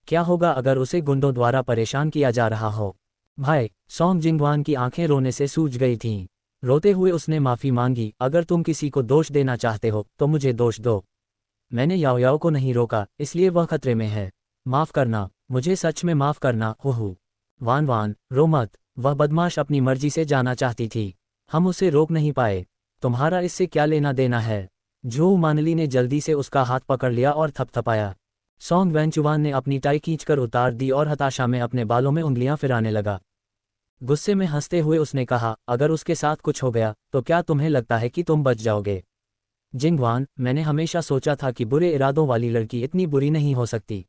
क्या होगा अगर उसे गुंडों द्वारा परेशान किया जा रहा हो? भाई, सोंग जिंगवान की आंखें रोने से सूज गई थीं। रोते हुए उसने माफ़ी मांगी, अगर तुम किसी को दोष देना चाहते हो तो मुझे दोष दो। मैंने याओ याओ को नहीं रोका, इसलिए वह खतरे में है। माफ़ करना, मुझे सच में माफ़ करना। हो वान वान, रो मत। वह बदमाश अपनी मर्जी से जाना चाहती थी। हम उसे रोक नहीं पाए। तुम्हारा इससे क्या लेना देना है? जो मानली ने जल्दी से उसका हाथ पकड़ लिया और थपथपाया। सोंग वेंचुआन ने अपनी टाई खींचकर उतार दी और हताशा में अपने बालों में उंगलियां फिराने लगा। गुस्से में हंसते हुए उसने कहा, अगर उसके साथ कुछ हो गया तो क्या तुम्हें लगता है कि तुम बच जाओगे? जिंगवान, मैंने हमेशा सोचा था कि बुरे इरादों वाली लड़की इतनी बुरी नहीं हो सकती।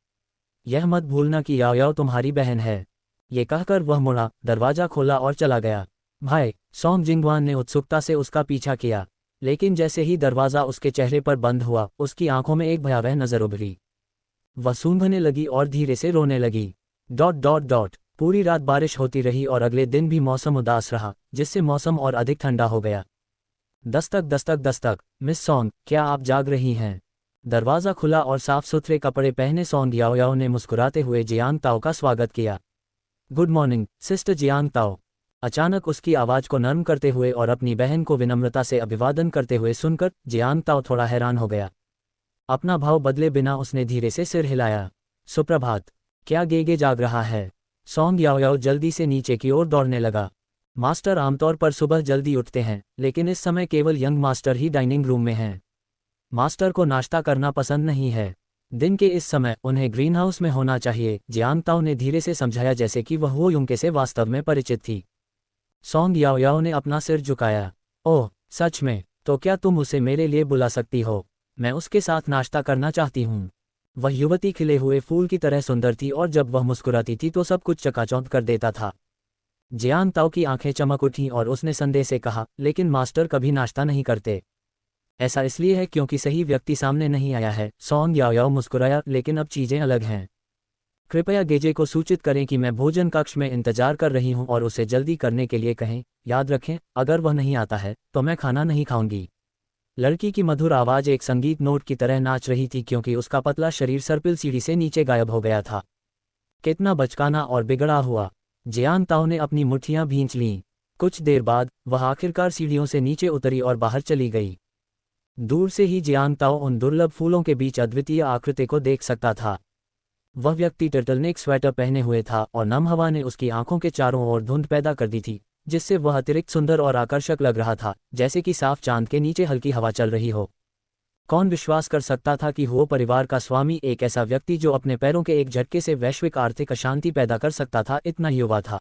यह मत भूलना कि याओ याओ तुम्हारी बहन है। ये कहकर वह मुड़ा, दरवाज़ा खोला और चला गया। भाई, सोंग जिंगवान ने उत्सुकता से उसका पीछा किया, लेकिन जैसे ही दरवाज़ा उसके चेहरे पर बंद हुआ, उसकी आंखों में एक भयावह नज़र उभरी। वह सूंघने लगी और धीरे से रोने लगी। पूरी रात बारिश होती रही और अगले दिन भी मौसम उदास रहा, जिससे मौसम और अधिक ठंडा हो गया। दस्तक दस्तक दस्तक। मिस सोंग, क्या आप जाग रही हैं? दरवाज़ा खुला और साफ सुथरे कपड़े पहने सोंग याओ याओ ने मुस्कुराते हुए जियांग ताओ का स्वागत किया। गुड मॉर्निंग, सिस्टर जियांग ताओ। अचानक उसकी आवाज़ को नर्म करते हुए और अपनी बहन को विनम्रता से अभिवादन करते हुए सुनकर जियांग ताओ थोड़ा हैरान हो गया। अपना भाव बदले बिना उसने धीरे से सिर हिलाया। सुप्रभात। क्या गेगे जाग रहा है? सोंग याओ याओ जल्दी से नीचे की ओर दौड़ने लगा। मास्टर आमतौर पर सुबह जल्दी उठते हैं, लेकिन इस समय केवल यंग मास्टर ही डाइनिंग रूम में हैं। मास्टर को नाश्ता करना पसंद नहीं है। दिन के इस समय उन्हें ग्रीन हाउस में होना चाहिए, जियांग ताओ ने धीरे से समझाया, जैसे कि वह वो युंके से वास्तव में परिचित थी। सोंग याओ याओ ने अपना सिर झुकाया। ओह, सच में? तो क्या तुम उसे मेरे लिए बुला सकती हो? मैं उसके साथ नाश्ता करना चाहती हूँ। वह युवती खिले हुए फूल की तरह सुंदर थी और जब वह मुस्कुराती थी तो सब कुछ चकाचौंध कर देता था। जियांग ताओ की आंखें चमक उठीं और उसने संदेह से कहा, लेकिन मास्टर कभी नाश्ता नहीं करते। ऐसा इसलिए है क्योंकि सही व्यक्ति सामने नहीं आया है। सोंग याओ याओ मुस्कुराया, लेकिन अब चीजें अलग हैं। कृपया गेजे को सूचित करें कि मैं भोजन कक्ष में इंतजार कर रही हूं और उसे जल्दी करने के लिए कहें। याद रखें, अगर वह नहीं आता है तो मैं खाना नहीं खाऊंगी। लड़की की मधुर आवाज़ एक संगीत नोट की तरह नाच रही थी, क्योंकि उसका पतला शरीर सर्पिल सीढ़ी से नीचे गायब हो गया था। कितना बचकाना और बिगड़ा हुआ। जियांग ताओ ने अपनी मुट्ठियां भींच लीं। कुछ देर बाद वह आखिरकार सीढ़ियों से नीचे उतरी और बाहर चली गई। दूर से ही जियांग ताओ उन दुर्लभ फूलों के बीच अद्वितीय आकृति को देख सकता था। वह व्यक्ति टर्टलनेक स्वेटर पहने हुए था और नम हवा ने उसकी आंखों के चारों ओर धुंध पैदा कर दी थी, जिससे वह अतिरिक्त सुंदर और आकर्षक लग रहा था, जैसे कि साफ चांद के नीचे हल्की हवा चल रही हो। कौन विश्वास कर सकता था कि वो परिवार का स्वामी, एक ऐसा व्यक्ति जो अपने पैरों के एक झटके से वैश्विक आर्थिक अशांति पैदा कर सकता था, इतना युवा था।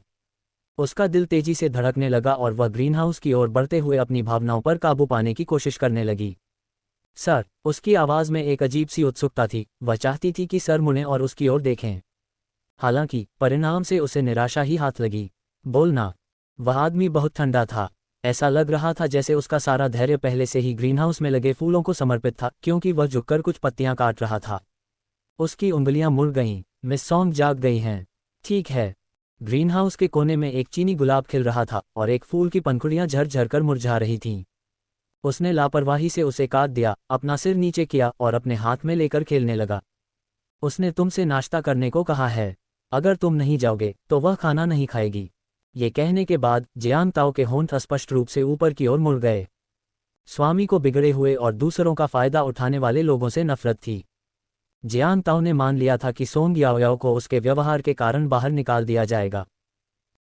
उसका दिल तेजी से धड़कने लगा और वह ग्रीनहाउस की ओर बढ़ते हुए अपनी भावनाओं पर काबू पाने की कोशिश करने लगी। सर, उसकी आवाज़ में एक अजीब सी उत्सुकता थी। वह चाहती थी कि सर मुड़ें और उसकी ओर देखें। हालांकि परिणाम से उसे निराशा ही हाथ लगी। बोलना। वह आदमी बहुत ठंडा था। ऐसा लग रहा था जैसे उसका सारा धैर्य पहले से ही ग्रीनहाउस में लगे फूलों को समर्पित था, क्योंकि वह झुककर कुछ पत्तियां काट रहा था। उसकी उंगलियां मुड़ गईं। मिस सॉन्ग जाग गई हैं। ठीक है। ग्रीनहाउस के कोने में एक चीनी गुलाब खिल रहा था और एक फूल की पंखुड़ियां झर-झर कर मुरझा रही थीं। उसने लापरवाही से उसे काट दिया, अपना सिर नीचे किया और अपने हाथ में लेकर खेलने लगा। उसने तुमसे नाश्ता करने को कहा है। अगर तुम नहीं जाओगे तो वह खाना नहीं खाएगी। ये कहने के बाद जियांग ताओ के होंठ स्पष्ट रूप से ऊपर की ओर मुड़ गए। स्वामी को बिगड़े हुए और दूसरों का फायदा उठाने वाले लोगों से नफरत थी। जियांग ताओ ने मान लिया था कि सोंग याओयाओ को उसके व्यवहार के कारण बाहर निकाल दिया जाएगा।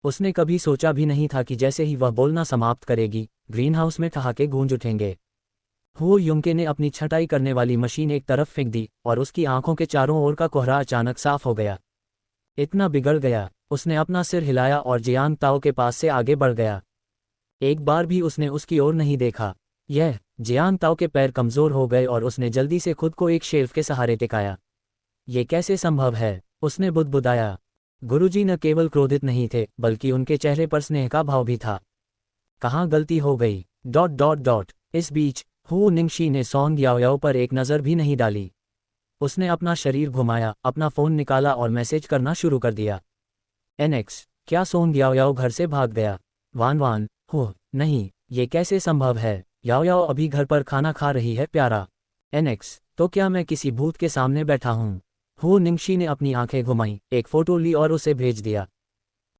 उसने कभी सोचा भी नहीं था कि जैसे ही वह बोलना समाप्त करेगी, ग्रीनहाउस में ठहाके गूंज उठेंगे। हुओ युंके ने अपनी छटाई करने वाली मशीन एक तरफ फेंक दी और उसकी आंखों के चारों ओर का कोहरा अचानक साफ हो गया। इतना बिगड़ गया। उसने अपना सिर हिलाया और जियांग ताओ के पास से आगे बढ़ गया। एक बार भी उसने उसकी ओर नहीं देखा। जियांग ताओ के पैर कमजोर हो गए और उसने जल्दी से खुद को एक शेल्फ के सहारे टिकाया। ये कैसे संभव है? उसने बुदबुदाया। गुरुजी न केवल क्रोधित नहीं थे बल्कि उनके चेहरे पर स्नेह का भाव भी था। कहाँ गलती हो गई? ... इस बीच हु निंगशी ने सोंग याओयाओ पर एक नज़र भी नहीं डाली। उसने अपना शरीर घुमाया, अपना फ़ोन निकाला और मैसेज करना शुरू कर दिया। NX, क्या सोंग याओयाओ घर से भाग गया? वान, नहीं, ये कैसे संभव है? याओयाओ अभी घर पर खाना खा रही है प्यारा। NX, तो क्या मैं किसी भूत के सामने बैठा हूँ? हु निंगशी ने अपनी आंखें घुमाईं, एक फ़ोटो ली और उसे भेज दिया।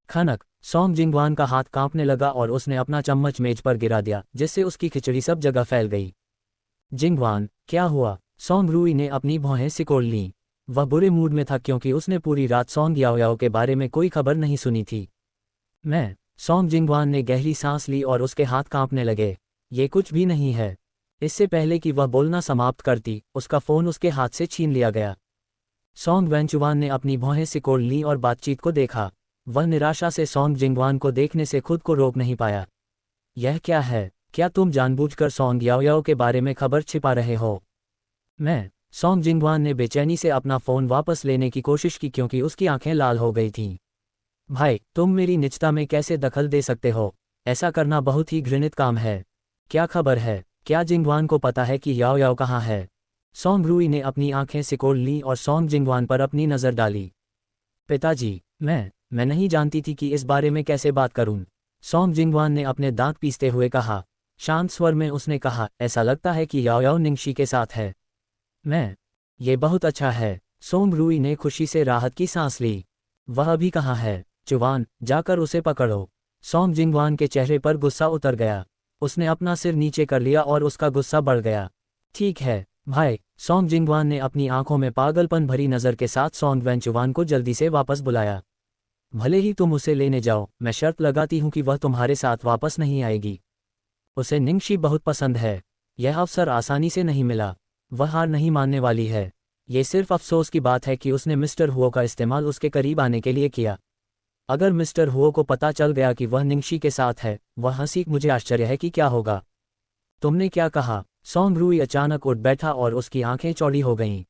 खनक, सोंग जिंगवान का हाथ कांपने लगा और उसने अपना चम्मच मेज पर गिरा दिया, जिससे उसकी खिचड़ी सब जगह फैल गई। जिंगवान, क्या हुआ? सोंग रूई ने अपनी भौहें सिकोड़ लीं। वह बुरे मूड में था क्योंकि उसने पूरी रात सोंग याओयाओ के बारे में कोई खबर नहीं सुनी थी। सोंग जिंगवान ने गहरी सांस ली और उसके हाथ कांपने लगे। ये कुछ भी नहीं है। इससे पहले कि वह बोलना समाप्त करती, उसका फ़ोन उसके हाथ से छीन लिया गया। सोंग वेंचुवान ने अपनी भौहें सिकोड़ लीं और बातचीत को देखा। वह निराशा से सोंग जिंगवान को देखने से खुद को रोक नहीं पाया। यह क्या है? क्या तुम जानबूझकर सोंग याओयाओ के बारे में खबर छिपा रहे हो? सोंग जिंगवान ने बेचैनी से अपना फ़ोन वापस लेने की कोशिश की क्योंकि उसकी आंखें लाल हो गई थीं। भाई, तुम मेरी निजता में कैसे दखल दे सकते हो? ऐसा करना बहुत ही घृणित काम है। क्या खबर है? क्या जिंगवान को पता है कि याओयाओ कहाँ है? सोंग रूई ने अपनी आंखें सिकोड़ लीं और सोंग जिंगवान पर अपनी नज़र डाली। पिताजी, मैं नहीं जानती थी कि इस बारे में कैसे बात करूं। सोंग जिंगवान ने अपने दांत पीसते हुए कहा। शांत स्वर में उसने कहा, ऐसा लगता है कि याओयाओ निंगशी के साथ है। ये बहुत अच्छा है। सोंग रूई ने खुशी से राहत की सांस ली। वह अभी कहाँ है? चुवान, जाकर उसे पकड़ो। सोंग जिंगवान के चेहरे पर गुस्सा उतर गया। उसने अपना सिर नीचे कर लिया और उसका गुस्सा बढ़ गया। ठीक है भाई। सोंग जिंगवान ने अपनी आंखों में पागलपन भरी नज़र के साथ सोंग वेंचुवान को जल्दी से वापस बुलाया। भले ही तुम उसे लेने जाओ, मैं शर्त लगाती हूँ कि वह तुम्हारे साथ वापस नहीं आएगी। उसे निंगशी बहुत पसंद है। यह अवसर आसानी से नहीं मिला। वह हार नहीं मानने वाली है। ये सिर्फ अफसोस की बात है कि उसने मिस्टर हुओ का इस्तेमाल उसके करीब आने के लिए किया। अगर मिस्टर हुओ को पता चल गया कि वह निंगशी के साथ है, वह हंसी। मुझे आश्चर्य है कि क्या होगा। तुमने क्या कहा? सोंग रूई अचानक उठ बैठा और उसकी आंखें चौड़ी हो गईं। ...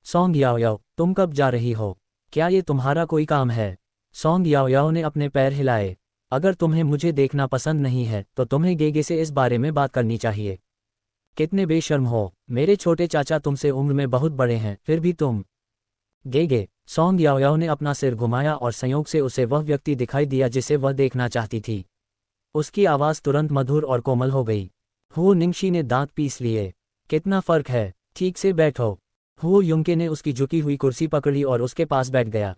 सोंग याओयाओ, तुम कब जा रही हो? क्या ये तुम्हारा कोई काम है? सोंग याओयाओ ने अपने पैर हिलाए। अगर तुम्हें मुझे देखना पसंद नहीं है तो तुम्हें गेगे से इस बारे में बात करनी चाहिए। कितने बेशर्म हो। मेरे छोटे चाचा तुमसे उम्र में बहुत बड़े हैं, फिर भी तुम। गेगे। सोंग याओयाओ ने अपना सिर घुमाया और संयोग से उसे वह व्यक्ति दिखाई दिया जिसे वह देखना चाहती थी। उसकी आवाज़ तुरंत मधुर और कोमल हो गई। हु निंगशी ने दांत पीस लिए। कितना फर्क है। ठीक से बैठो। हु युंके ने उसकी झुकी हुई कुर्सी पकड़ी और उसके पास बैठ गया।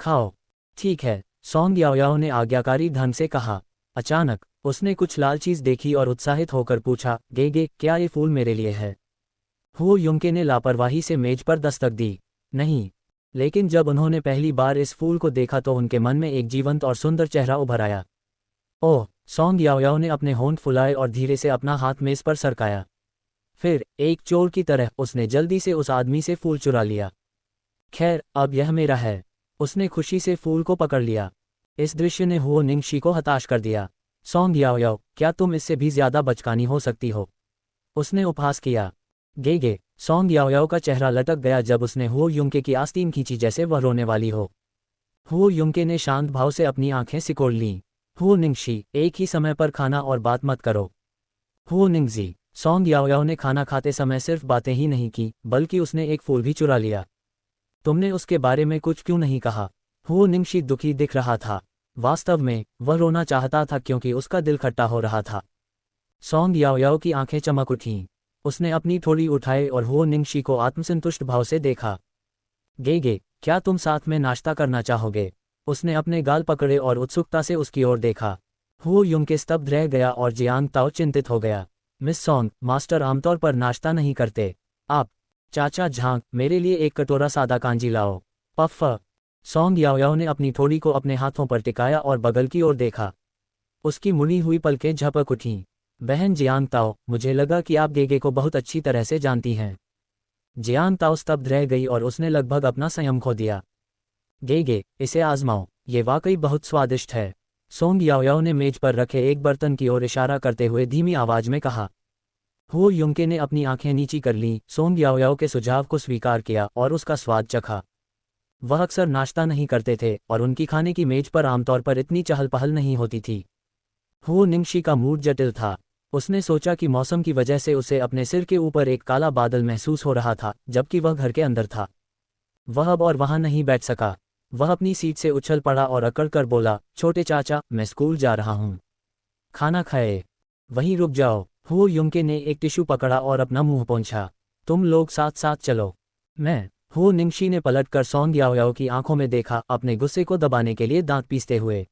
खाओ। ठीक है, सोंग याओयाओ ने आज्ञाकारी ढंग से कहा। अचानक उसने कुछ लाल चीज देखी और उत्साहित होकर पूछा, गेगे, क्या ये फूल मेरे लिए है? हु युंके ने लापरवाही से मेज पर दस्तक दी। नहीं। लेकिन जब उन्होंने पहली बार इस फूल को देखा तो उनके मन में एक जीवंत और सुंदर चेहरा उभर आया। ओह! सोंग याओयाओ ने अपने होंठ फुलाए और धीरे से अपना हाथ मेज पर सरकाया। फिर एक चोर की तरह उसने जल्दी से उस आदमी से फूल चुरा लिया। खैर, अब यह मेरा है। उसने खुशी से फूल को पकड़ लिया। इस दृश्य ने हुओ निंगशी को हताश कर दिया। सोंग याओयाओ, क्या तुम इससे भी ज्यादा बचकानी हो सकती हो? उसने उपहास किया। गेगे। सोंग याओयाओ का चेहरा लटक गया जब उसने हुओ युंके की आस्तीन खींची जैसे वह रोने वाली हो। हुओ युंके ने शांत भाव से अपनी आंखें सिकोड़ लीं। हुओ निंगशी, एक ही समय पर खाना और बात मत करो। हुओ निंगजी। सोंग याओयाओ ने खाना खाते समय सिर्फ बातें ही नहीं की, बल्कि उसने एक फूल भी चुरा लिया। तुमने उसके बारे में कुछ क्यों नहीं कहा? हुओ निंगशी दुखी दिख रहा था। वास्तव में वह रोना चाहता था क्योंकि उसका दिल खट्टा हो रहा था। सोंग याओयाओ की आंखें चमक उठीं। उसने अपनी थोड़ी उठाई और हो निंगशी को आत्मसंतुष्ट भाव से देखा। गेगे, क्या तुम साथ में नाश्ता करना चाहोगे? उसने अपने गाल पकड़े और उत्सुकता से उसकी ओर देखा। हो युंग के स्तब्ध रह गया और जियांग ताओ चिंतित हो गया। मिस सॉन्ग, मास्टर आमतौर पर नाश्ता नहीं करते। आप? चाचा झांग, मेरे लिए एक कटोरा सादा कांजी लाओ। पफ। सॉन्ग याओयाओ ने अपनी थोड़ी को अपने हाथों पर टिकाया और बगल की ओर देखा। उसकी मुड़ी हुई पलकें झपक उठीं। बहन जियांग ताओ, मुझे लगा कि आप गेगे को बहुत अच्छी तरह से जानती हैं। जियांग ताओ स्तब्ध रह गई और उसने लगभग अपना संयम खो दिया। गेगे, इसे आजमाओ, ये वाकई बहुत स्वादिष्ट है। सोंग याओयाओ ने मेज पर रखे एक बर्तन की ओर इशारा करते हुए धीमी आवाज में कहा। हो युंके ने अपनी आंखें नीची कर लीं, सोंग याओयाओ के सुझाव को स्वीकार किया और उसका स्वाद चखा। वह अक्सर नाश्ता नहीं करते थे और उनकी खाने की मेज पर आमतौर पर इतनी चहल पहल नहीं होती थी। हो निंगशी का मूड जटिल था। उसने सोचा कि मौसम की वजह से उसे अपने सिर के ऊपर एक काला बादल महसूस हो रहा था, जबकि वह घर के अंदर था। वह अब और वहां नहीं बैठ सका। वह अपनी सीट से उछल पड़ा और अकड़ कर बोला, छोटे चाचा, मैं स्कूल जा रहा हूं। खाना खाए। वहीं रुक जाओ। हो युंके ने एक टिश्यू पकड़ा और अपना मुंह पोंछा। तुम लोग साथ साथ चलो। मैं? हो निंगशी ने पलटकर सॉन्ग याओयाओ की आंखों में देखा, अपने गुस्से को दबाने के लिए दांत पीसते हुए।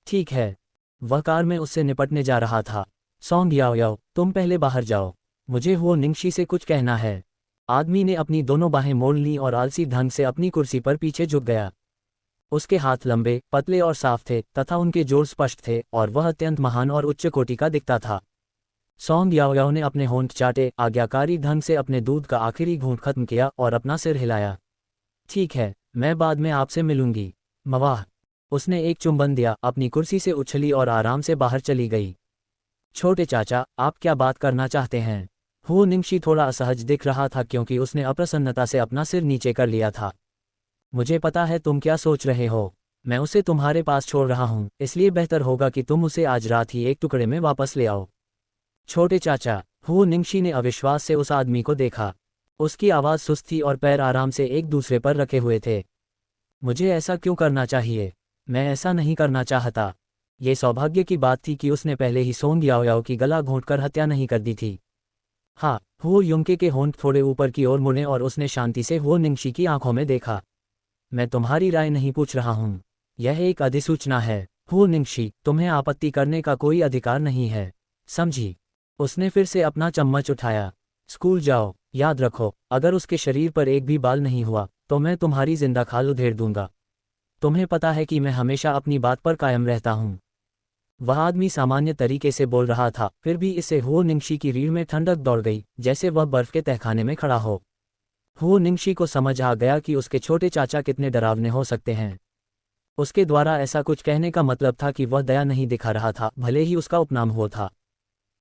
ठीक है। वह कार में उससे निपटने जा रहा था। सॉन्ग याओयाओ, तुम पहले बाहर जाओ, मुझे हो निंगशी से कुछ कहना है। आदमी ने अपनी दोनों बाहें मोड़ लीं और आलसी ढंग से अपनी कुर्सी पर पीछे झुक गया। उसके हाथ लंबे, पतले और साफ थे तथा उनके जोड़ स्पष्ट थे और वह अत्यंत महान और उच्च कोटि का दिखता था। सॉन्ग याओयाओ ने अपने होंठ चाटे, आज्ञाकारी ढंग से अपने दूध का आखिरी घूंट खत्म किया और अपना सिर हिलाया। ठीक है, मैं बाद में आपसे मिलूंगी। मवाह। उसने एक चुंबन दिया, अपनी कुर्सी से उछली और आराम से बाहर चली गई। छोटे चाचा, आप क्या बात करना चाहते हैं? हो निंगशी थोड़ा असहज दिख रहा था क्योंकि उसने अप्रसन्नता से अपना सिर नीचे कर लिया था। मुझे पता है तुम क्या सोच रहे हो। मैं उसे तुम्हारे पास छोड़ रहा हूं, इसलिए बेहतर होगा कि तुम उसे आज रात ही एक टुकड़े में वापस ले आओ। छोटे चाचा। हो निंगशी ने अविश्वास से उस आदमी को देखा। उसकी आवाज़ सुस्त थी और पैर आराम से एक दूसरे पर रखे हुए थे। मुझे ऐसा क्यों करना चाहिए? मैं ऐसा नहीं करना चाहता। ये सौभाग्य की बात थी कि उसने पहले ही सोंग याओयाओ की गला घोंटकर हत्या नहीं कर दी थी। हाँ। हो युंके के होंठ थोड़े ऊपर की ओर मुड़े और उसने शांति से हो निंगशी की आंखों में देखा। मैं तुम्हारी राय नहीं पूछ रहा हूं। यह एक अधिसूचना है। हो निंगशी, तुम्हें आपत्ति करने का कोई अधिकार नहीं है, समझी? उसने फिर से अपना चम्मच उठाया। स्कूल जाओ, याद रखो, अगर उसके शरीर पर एक भी बाल नहीं हुआ तो मैं तुम्हारी जिंदा खाल उधेड़ दूंगा। तुम्हें पता है कि मैं हमेशा अपनी बात पर कायम रहता हूं। वह आदमी सामान्य तरीके से बोल रहा था, फिर भी इससे हो निंगशी की रीढ़ में ठंडक दौड़ गई, जैसे वह बर्फ के तहखाने में खड़ा हो। हो निंगशी को समझ आ गया कि उसके छोटे चाचा कितने डरावने हो सकते हैं। उसके द्वारा ऐसा कुछ कहने का मतलब था कि वह दया नहीं दिखा रहा था, भले ही उसका उपनाम हो था।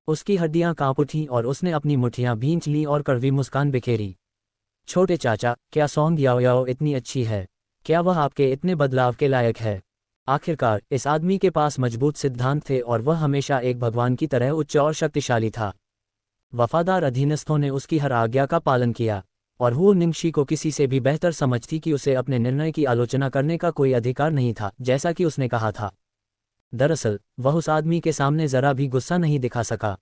उसकी हड्डियां कांप उठीं और उसने अपनी मुट्ठियां भींच लीं और कड़वी मुस्कान बिखेरी। छोटे चाचा, क्या सॉन्ग याओयाओ इतनी अच्छी है? क्या वह आपके इतने बदलाव के लायक है? आखिरकार इस आदमी के पास मजबूत सिद्धांत थे और वह हमेशा एक भगवान की तरह उच्च और शक्तिशाली था। वफादार अधीनस्थों ने उसकी हर आज्ञा का पालन किया और हो निंगशी को किसी से भी बेहतर समझ थी कि उसे अपने निर्णय की आलोचना करने का कोई अधिकार नहीं था, जैसा कि उसने कहा था। दरअसल वह उस आदमी के सामने जरा भी गुस्सा नहीं दिखा सका।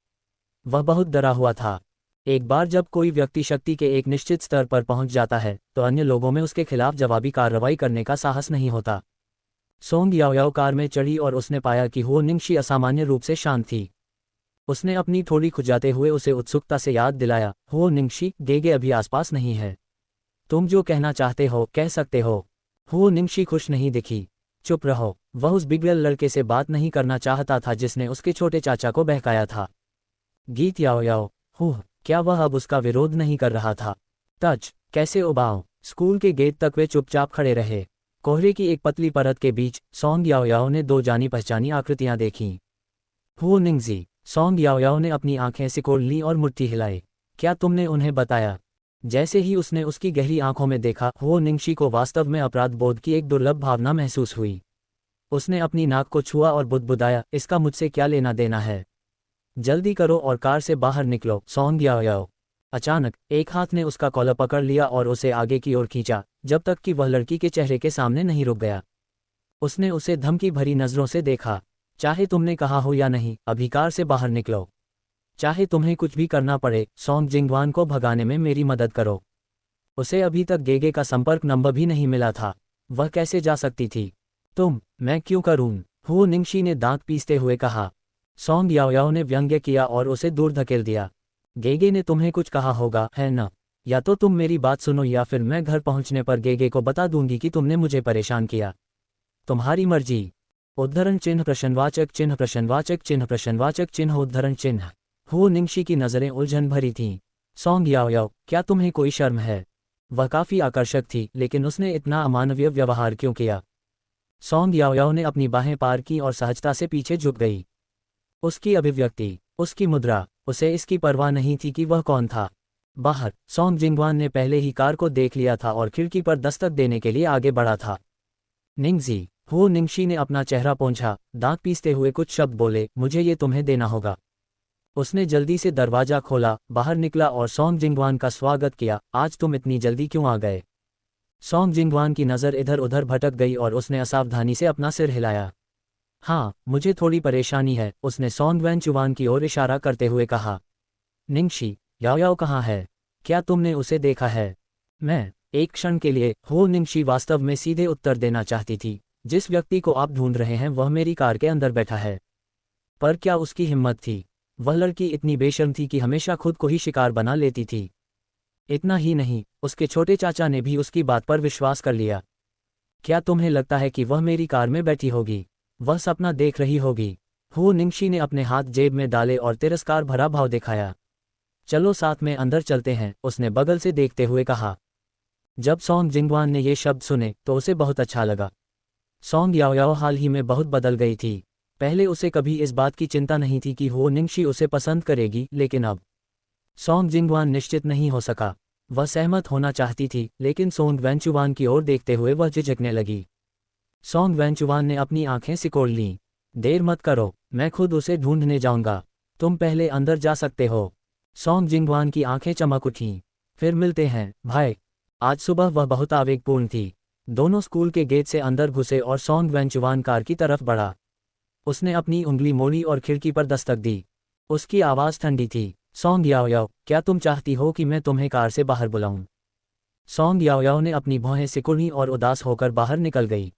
वह बहुत डरा हुआ था। एक बार जब कोई व्यक्ति शक्ति के एक निश्चित स्तर पर पहुंच जाता है तो अन्य लोगों में उसके खिलाफ जवाबी कार्रवाई करने का साहस नहीं होता। सोंग याओयाओ कार में चढ़ी और उसने पाया कि हो निंगशी असामान्य रूप से शांत थी। उसने अपनी थोड़ी खुजाते हुए उसे उत्सुकता से याद दिलाया, हो निंगशी, गेगे अभी आसपास नहीं है। तुम जो कहना चाहते हो कह सकते हो। हो निंगशी खुश नहीं दिखी। चुप रहो। वह उस बिगड़ल लड़के से बात नहीं करना चाहता था जिसने उसके छोटे चाचा को बहकाया था। गीत याओयाओ, क्या वह अब उसका विरोध नहीं कर रहा था? टच, कैसे उबाओ। स्कूल के गेट तक वे चुपचाप खड़े रहे। कोहरे की एक पतली परत के बीच सोंग याओयाओ ने दो जानी पहचानी आकृतियां देखीं। हो निंगजी। सोंग याओयाओ ने अपनी आंखें सिकोड़ लीं और मुट्ठी हिलाई। क्या तुमने उन्हें बताया? जैसे ही उसने उसकी गहरी आंखों में देखा, हो निंगशी को वास्तव में अपराध बोध की एक दुर्लभ भावना महसूस हुई। उसने अपनी नाक को छुआ और बुदबुदाया, इसका मुझसे क्या लेना देना है? जल्दी करो और कार से बाहर निकलो, सोंग याओयाओ। अचानक एक हाथ ने उसका कॉलर पकड़ लिया और उसे आगे की ओर खींचा, जब तक कि वह लड़की के चेहरे के सामने नहीं रुक गया। उसने उसे धमकी भरी नजरों से देखा। चाहे तुमने कहा हो या नहीं, अभी कार से बाहर निकलो। चाहे तुम्हें कुछ भी करना पड़े, सोंग जिंगवान को भगाने में मेरी मदद करो। उसे अभी तक गेगे का संपर्क नंबर भी नहीं मिला था। वह कैसे जा सकती थी? मैं क्यों करूं? हु निंगशी ने दांत पीसते हुए कहा। सोंग याओयाओ ने व्यंग्य किया और उसे दूर धकेल दिया। गेगे ने तुम्हें कुछ कहा होगा, है न? या तो तुम मेरी बात सुनो या फिर मैं घर पहुंचने पर गेगे को बता दूंगी कि तुमने मुझे परेशान किया। तुम्हारी मर्जी। उद्धरण चिन्ह प्रश्नवाचक चिन्ह प्रश्नवाचक चिन्ह प्रश्नवाचक चिन्ह उद्धरण चिन्ह। हु निंगशी की नज़रें उलझन भरी थीं। सोंग याओयाओ, क्या तुम्हें कोई शर्म है? वह काफ़ी आकर्षक थी, लेकिन उसने इतना अमानवीय व्यवहार क्यों किया? सोंग याओयाओ ने अपनी बाहें पार की और सहजता से पीछे झुक गई। उसकी अभिव्यक्ति, उसकी मुद्रा, उसे इसकी परवाह नहीं थी कि वह कौन था। बाहर सोंग जिंगवान ने पहले ही कार को देख लिया था और खिड़की पर दस्तक देने के लिए आगे बढ़ा था। निंगजी। हु निंगशी ने अपना चेहरा पोंछा, दांत पीसते हुए कुछ शब्द बोले, मुझे ये तुम्हें देना होगा। उसने जल्दी से दरवाजा खोला, बाहर निकला और सोंग जिंगवान का स्वागत किया। आज तुम इतनी जल्दी क्यों आ गए? सोंग जिंगवान की नज़र इधर उधर भटक गई और उसने असावधानी से अपना सिर हिलाया। हाँ, मुझे थोड़ी परेशानी है, उसने सोंग वेंचुवान की ओर इशारा करते हुए कहा। निंगशी, याओयाओ कहाँ है? क्या तुमने उसे देखा है? मैं एक क्षण के लिए हु निंगशी वास्तव में सीधे उत्तर देना चाहती थी। जिस व्यक्ति को आप ढूंढ रहे हैं वह मेरी कार के अंदर बैठा है। पर क्या उसकी हिम्मत थी? वह लड़की इतनी बेशर्म थी कि हमेशा खुद को ही शिकार बना लेती थी। इतना ही नहीं, उसके छोटे चाचा ने भी उसकी बात पर विश्वास कर लिया। क्या तुम्हें लगता है कि वह मेरी कार में बैठी होगी? वह सपना देख रही होगी? हु निंगशी ने अपने हाथ जेब में डाले और तिरस्कार भरा भाव दिखाया। चलो साथ में अंदर चलते हैं, उसने बगल से देखते हुए कहा। जब सोंग जिंगवान ने ये शब्द सुने तो उसे बहुत अच्छा लगा। सोंग याओयाओ हाल ही में बहुत बदल गई थी। पहले उसे कभी इस बात की चिंता नहीं थी कि हु निंगशी उसे पसंद करेगी, लेकिन अब सोंग जिंगवान निश्चित नहीं हो सका। वह सहमत होना चाहती थी, लेकिन सोंग वेंचुवान की ओर देखते हुए वह झिझकने लगी। सोंग वेंचुवान ने अपनी आंखें सिकोड़ लीं। देर मत करो, मैं खुद उसे ढूंढने जाऊंगा। तुम पहले अंदर जा सकते हो। सोंग जिंगवान की आंखें चमक उठीं। फिर मिलते हैं, भाई। आज सुबह वह बहुत आवेगपूर्ण थी। दोनों स्कूल के गेट से अंदर घुसे और सोंग वेंचुवान कार की तरफ बढ़ा। उसने अपनी उंगली मोड़ी और खिड़की पर दस्तक दी। उसकी आवाज़ ठंडी थी। सोंग याओयाओ, क्या तुम चाहती हो कि मैं तुम्हें कार से बाहर बुलाऊं? सोंग याओयाओ ने अपनी भौहें सिकुड़ी और उदास होकर बाहर निकल गई।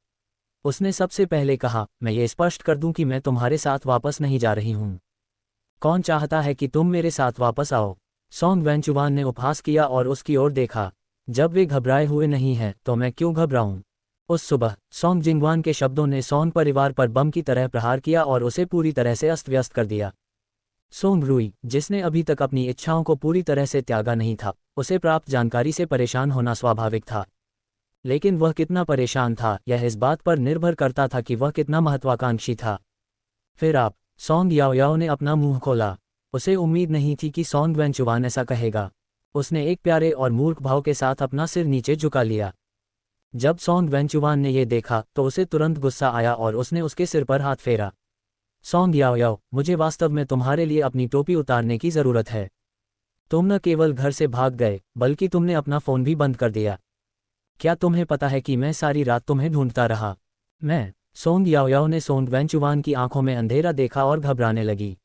उसने सबसे पहले कहा, मैं ये स्पष्ट कर दूं कि मैं तुम्हारे साथ वापस नहीं जा रही हूं। कौन चाहता है कि तुम मेरे साथ वापस आओ? सोंग वेंचुवान ने उपहास किया और उसकी ओर देखा। जब वे घबराए हुए नहीं हैं तो मैं क्यों घबराऊं? उस सुबह सोंग जिंगवान के शब्दों ने सोंग परिवार पर बम की तरह प्रहार किया और उसे पूरी तरह से अस्त व्यस्त कर दिया। सोंग रुई, जिसने अभी तक अपनी इच्छाओं को पूरी तरह से त्यागा नहीं था, उसे प्राप्त जानकारी से परेशान होना स्वाभाविक था। लेकिन वह कितना परेशान था, यह इस बात पर निर्भर करता था कि वह कितना महत्वाकांक्षी था। फिर आप सोंग याओयाओ ने अपना मुंह खोला। उसे उम्मीद नहीं थी कि सोंग वेंचुवान ऐसा कहेगा। उसने एक प्यारे और मूर्ख भाव के साथ अपना सिर नीचे झुका लिया। जब सोंग वेंचुवान ने यह देखा तो उसे तुरंत गुस्सा आया और उसने उसके सिर पर हाथ फेरा। सोंग याओयाओ, मुझे वास्तव में तुम्हारे लिए अपनी टोपी उतारने की ज़रूरत है। तुम न केवल घर से भाग गए, बल्कि तुमने अपना फ़ोन भी बंद कर दिया। क्या तुम्हें पता है कि मैं सारी रात तुम्हें ढूंढता रहा? सोंग याओयाओ ने सोंग वेंचुवान की आंखों में अंधेरा देखा और घबराने लगी।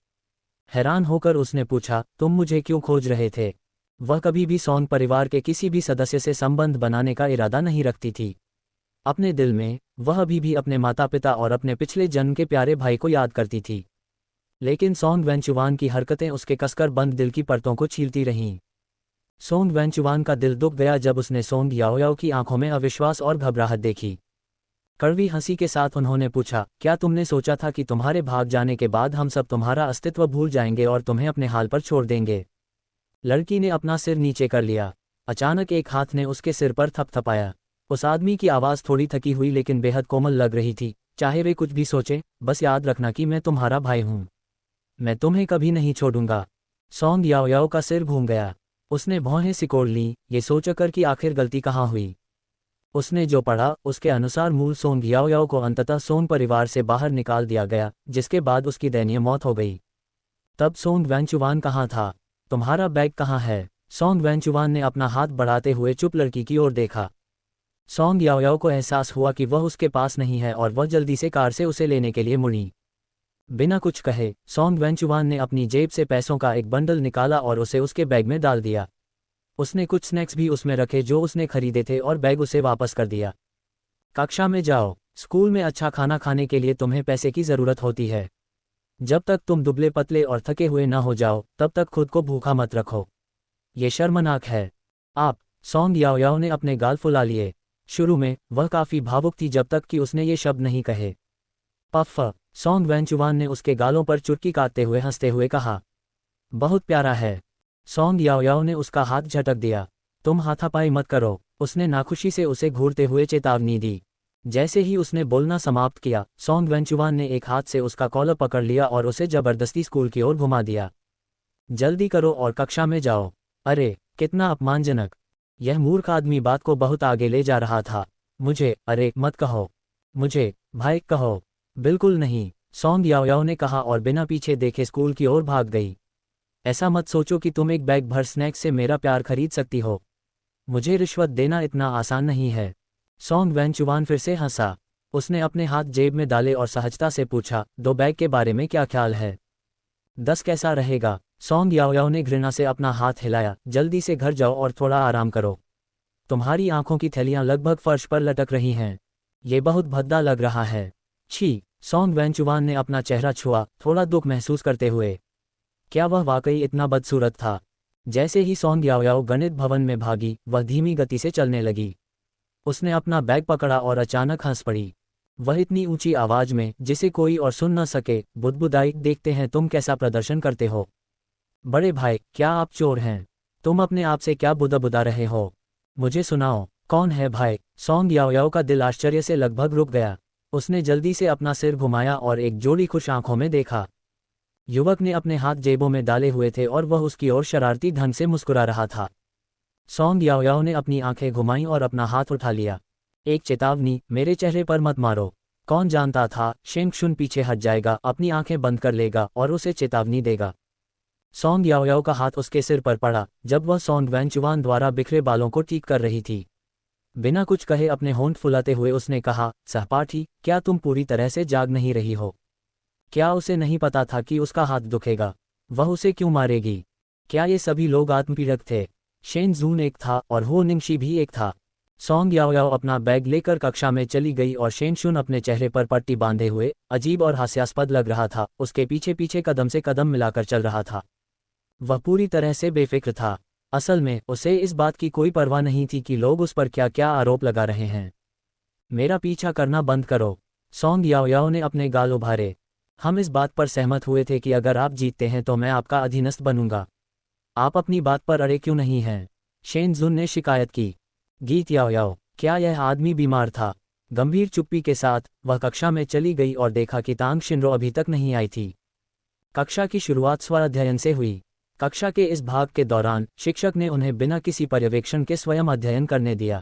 हैरान होकर उसने पूछा, तुम मुझे क्यों खोज रहे थे? वह कभी भी सोंग परिवार के किसी भी सदस्य से संबंध बनाने का इरादा नहीं रखती थी। अपने दिल में वह अभी भी अपने माता पिता और अपने पिछले जन्म के प्यारे भाई को याद करती थी। लेकिन सोंग वेंचुवान की हरकतें उसके कसकर बंद दिल की परतों को छीलती रहीं। सोंग वेंचुवान का दिल दुख गया जब उसने सोंग याओयाओ की आंखों में अविश्वास और घबराहट देखी। कड़वी हंसी के साथ उन्होंने पूछा, क्या तुमने सोचा था कि तुम्हारे भाग जाने के बाद हम सब तुम्हारा अस्तित्व भूल जाएंगे और तुम्हें अपने हाल पर छोड़ देंगे? लड़की ने अपना सिर नीचे कर लिया। अचानक एक हाथ ने उसके सिर पर थपथपाया। उस आदमी की आवाज़ थोड़ी थकी हुई लेकिन बेहद कोमल लग रही थी। चाहे वे कुछ भी सोचें, बस याद रखना कि मैं तुम्हारा भाई हूं। मैं तुम्हें कभी नहीं छोड़ूंगा। सोंग याओयाओ का सिर घूम गया। उसने भौहें सिकोड़ लीं, ये सोचकर कि आखिर गलती कहाँ हुई। उसने जो पढ़ा उसके अनुसार मूल सोंग याओयाओ को अंततः सोंग परिवार से बाहर निकाल दिया गया, जिसके बाद उसकी दयनीय मौत हो गई। तब सोंग वेंचुवान कहाँ था? तुम्हारा बैग कहाँ है? सोंग वेंचुवान ने अपना हाथ बढ़ाते हुए चुप लड़की की ओर देखा। सोंग याओयाओ को एहसास हुआ कि वह उसके पास नहीं है और वह जल्दी से कार से उसे लेने के लिए मुड़ी। बिना कुछ कहे सोंग वेंचुआन ने अपनी जेब से पैसों का एक बंडल निकाला और उसे उसके बैग में डाल दिया। उसने कुछ स्नैक्स भी उसमें रखे जो उसने खरीदे थे और बैग उसे वापस कर दिया। कक्षा में जाओ। स्कूल में अच्छा खाना खाने के लिए तुम्हें पैसे की ज़रूरत होती है। जब तक तुम दुबले पतले और थके हुए ना हो जाओ तब तक खुद को भूखा मत रखो। ये शर्मनाक है। आप। सोंग याओयाओ ने अपने गाल फुला लिए। शुरू में वह काफ़ी भावुक थी जब तक कि उसने ये शब्द नहीं कहे। पफ। सोंग वेंचुआन ने उसके गालों पर चुटकी काटते हुए हंसते हुए कहा। बहुत प्यारा है। सोंग याओयाओ ने उसका हाथ झटक दिया। तुम हाथापाई मत करो, उसने नाखुशी से उसे घूरते हुए चेतावनी दी। जैसे ही उसने बोलना समाप्त किया सोंग वेंचुआन ने एक हाथ से उसका कॉलर पकड़ लिया और उसे जबरदस्ती स्कूल की ओर घुमा दिया। जल्दी करो और कक्षा में जाओ। अरे कितना अपमानजनक। यह मूर्ख आदमी बात को बहुत आगे ले जा रहा था। मुझे अरे मत कहो। मुझे भाई कहो। बिल्कुल नहीं, सोंग याओयाओ ने कहा और बिना पीछे देखे स्कूल की ओर भाग गई। ऐसा मत सोचो कि तुम एक बैग भर स्नैक्स से मेरा प्यार खरीद सकती हो। मुझे रिश्वत देना इतना आसान नहीं है। सोंग वेंचुआन फिर से हंसा। उसने अपने हाथ जेब में डाले और सहजता से पूछा, 2 बैग के बारे में क्या ख्याल है? 10 कैसा रहेगा? सोंग याओयाओ ने घृणा से अपना हाथ हिलाया। जल्दी से घर जाओ और थोड़ा आराम करो। तुम्हारी आंखों की थैलियां लगभग फर्श पर लटक रही हैं। ये बहुत भद्दा लग रहा है। छी। सोंग वेंचुआन ने अपना चेहरा छुआ, थोड़ा दुख महसूस करते हुए। क्या वह वाकई इतना बदसूरत था? जैसे ही सोंग याओयाओ गणित भवन में भागी वह धीमी गति से चलने लगी। उसने अपना बैग पकड़ा और अचानक हंस पड़ी। वह इतनी ऊंची आवाज में जिसे कोई और सुन न सके बुदबुदाई, देखते हैं तुम कैसा प्रदर्शन करते हो। बड़े भाई, क्या आप चोर हैं? तुम अपने आप से क्या बुदबुदा रहे हो? मुझे सुनाओ, कौन है भाई? सोंग याओयाओ का दिल आश्चर्य से लगभग रुक गया। उसने जल्दी से अपना सिर घुमाया और एक जोड़ी खुश आंखों में देखा। युवक ने अपने हाथ जेबों में डाले हुए थे और वह उसकी ओर शरारती ढंग से मुस्कुरा रहा था। सोंग याओयाओ ने अपनी आंखें घुमाईं और अपना हाथ उठा लिया। एक चेतावनी, मेरे चेहरे पर मत मारो। कौन जानता था शेंग शुन पीछे हट जाएगा, अपनी आंखें बंद कर लेगा और उसे चेतावनी देगा। सोंग याओयाओ का हाथ उसके सिर पर पड़ा जब वह सोंग वेंचुआन द्वारा बिखरे बालों को ठीक कर रही थी। बिना कुछ कहे अपने होंठ फुलाते हुए उसने कहा, सहपाठी, क्या तुम पूरी तरह से जाग नहीं रही हो? क्या उसे नहीं पता था कि उसका हाथ दुखेगा? वह उसे क्यों मारेगी? क्या ये सभी लोग आत्मपीड़क थे? शेन जून एक था और हो निंगशी भी एक था। सोंग याओयाओ अपना बैग लेकर कक्षा में चली गई और शेन शुन अपने चेहरे पर पट्टी बांधे हुए अजीब और हास्यास्पद लग रहा था, उसके पीछे पीछे कदम से कदम मिलाकर चल रहा था। वह पूरी तरह से बेफिक्र था। असल में उसे इस बात की कोई परवाह नहीं थी कि लोग उस पर क्या क्या आरोप लगा रहे हैं। मेरा पीछा करना बंद करो। सोंग याओयाओ ने अपने गाल उभारे। हम इस बात पर सहमत हुए थे कि अगर आप जीतते हैं तो मैं आपका अधीनस्थ बनूंगा। आप अपनी बात पर अड़े क्यों नहीं हैं? शेन जुन ने शिकायत की। गीत याओयाओ, क्या यह आदमी बीमार था? गंभीर चुप्पी के साथ वह कक्षा में चली गई और देखा कि तांग शिनरो अभी तक नहीं आई थी। कक्षा की शुरुआत स्वर अध्ययन से हुई। कक्षा के इस भाग के दौरान शिक्षक ने उन्हें बिना किसी पर्यवेक्षण के स्वयं अध्ययन करने दिया।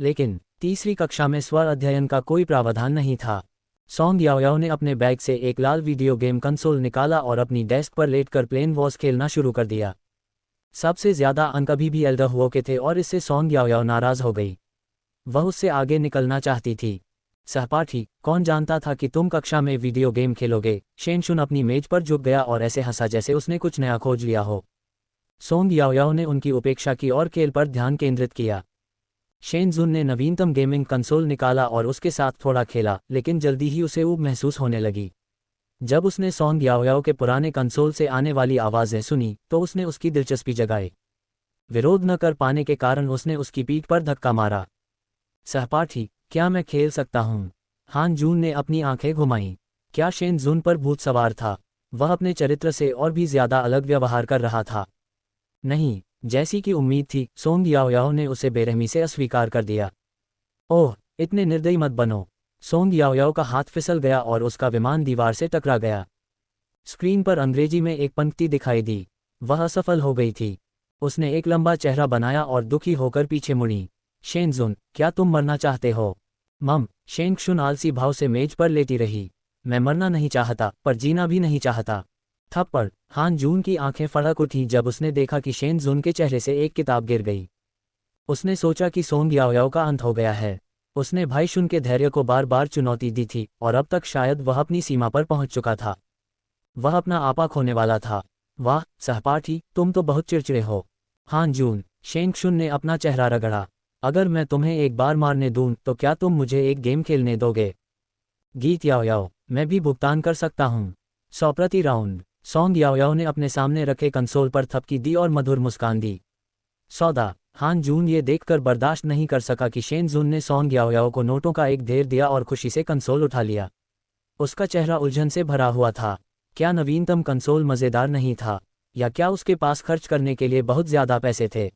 लेकिन तीसरी कक्षा में स्वर अध्ययन का कोई प्रावधान नहीं था। सोंग याओयाओ ने अपने बैग से एक लाल वीडियो गेम कंसोल निकाला और अपनी डेस्क पर लेटकर प्लेन वॉर्स खेलना शुरू कर दिया। सबसे ज्यादा अंक अभी भी एल्डर हुओ के थे और इससे सोंग याओयाओ नाराज हो गई। वह उससे आगे निकलना चाहती थी। सहपाठी, कौन जानता था कि तुम कक्षा में वीडियो गेम खेलोगे? शेन शुन अपनी मेज पर झुक गया और ऐसे हंसा जैसे उसने कुछ नया खोज लिया हो। सोंग याओयाओ ने उनकी उपेक्षा की और खेल पर ध्यान केंद्रित किया। शेन जुन ने नवीनतम गेमिंग कंसोल निकाला और उसके साथ थोड़ा खेला, लेकिन जल्दी ही उसे ऊब महसूस होने लगी। जब उसने सोंग याओयाओ के पुराने कंसोल से आने वाली आवाज़ें सुनी तो उसने उसकी दिलचस्पी जगाई। विरोध न कर पाने के कारण उसने उसकी पीठ पर धक्का मारा। सहपाठी, क्या मैं खेल सकता हूँ? हान जून ने अपनी आंखें घुमाईं। क्या शेन जुन पर भूत सवार था? वह अपने चरित्र से और भी ज्यादा अलग व्यवहार कर रहा था। नहीं, जैसी कि उम्मीद थी, सोंग याओयाओ ने उसे बेरहमी से अस्वीकार कर दिया। ओह, इतने निर्दयी मत बनो। सोंग याओयाओ का हाथ फिसल गया और उसका विमान दीवार से टकरा गया। स्क्रीन पर अंग्रेजी में एक पंक्ति दिखाई दी। वह असफल हो गई थी। उसने एक लंबा चेहरा बनाया और दुखी होकर पीछे मुड़ी। शेन जुन, क्या तुम मरना चाहते हो? मम। शेंग शुन आलसी भाव से मेज पर लेटी रही। मैं मरना नहीं चाहता, पर जीना भी नहीं चाहता। थप्पड़। हान जून की आंखें फड़क उठीं जब उसने देखा कि शेन जुन के चेहरे से एक किताब गिर गई। उसने सोचा कि सोंग याओयाओ का अंत हो गया है। उसने भाई शुन के धैर्य को बार बार चुनौती दी थी और अब तक शायद वह अपनी सीमा पर पहुंच चुका था। वह अपना आपा खोने वाला था। वाह सहपाठी, तुम तो बहुत चिड़चिड़े हो। हान जून, शेंग शुन ने अपना चेहरा रगड़ा। अगर मैं तुम्हें एक बार मारने दूं तो क्या तुम मुझे एक गेम खेलने दोगे? गीत याओ याओ, मैं भी भुगतान कर सकता हूँ। 100 प्रति राउंड। सॉन्ग याओ याओ ने अपने सामने रखे कंसोल पर थपकी दी और मधुर मुस्कान दी। सौदा। हान जून ये देखकर बर्दाश्त नहीं कर सका कि शेन जून ने सॉन्ग याओ याओ को नोटों का एक ढेर दिया और खुशी से कंसोल उठा लिया। उसका चेहरा उलझन से भरा हुआ था। क्या नवीनतम कंसोल मज़ेदार नहीं था, या क्या उसके पास खर्च करने के लिए बहुत ज़्यादा पैसे थे?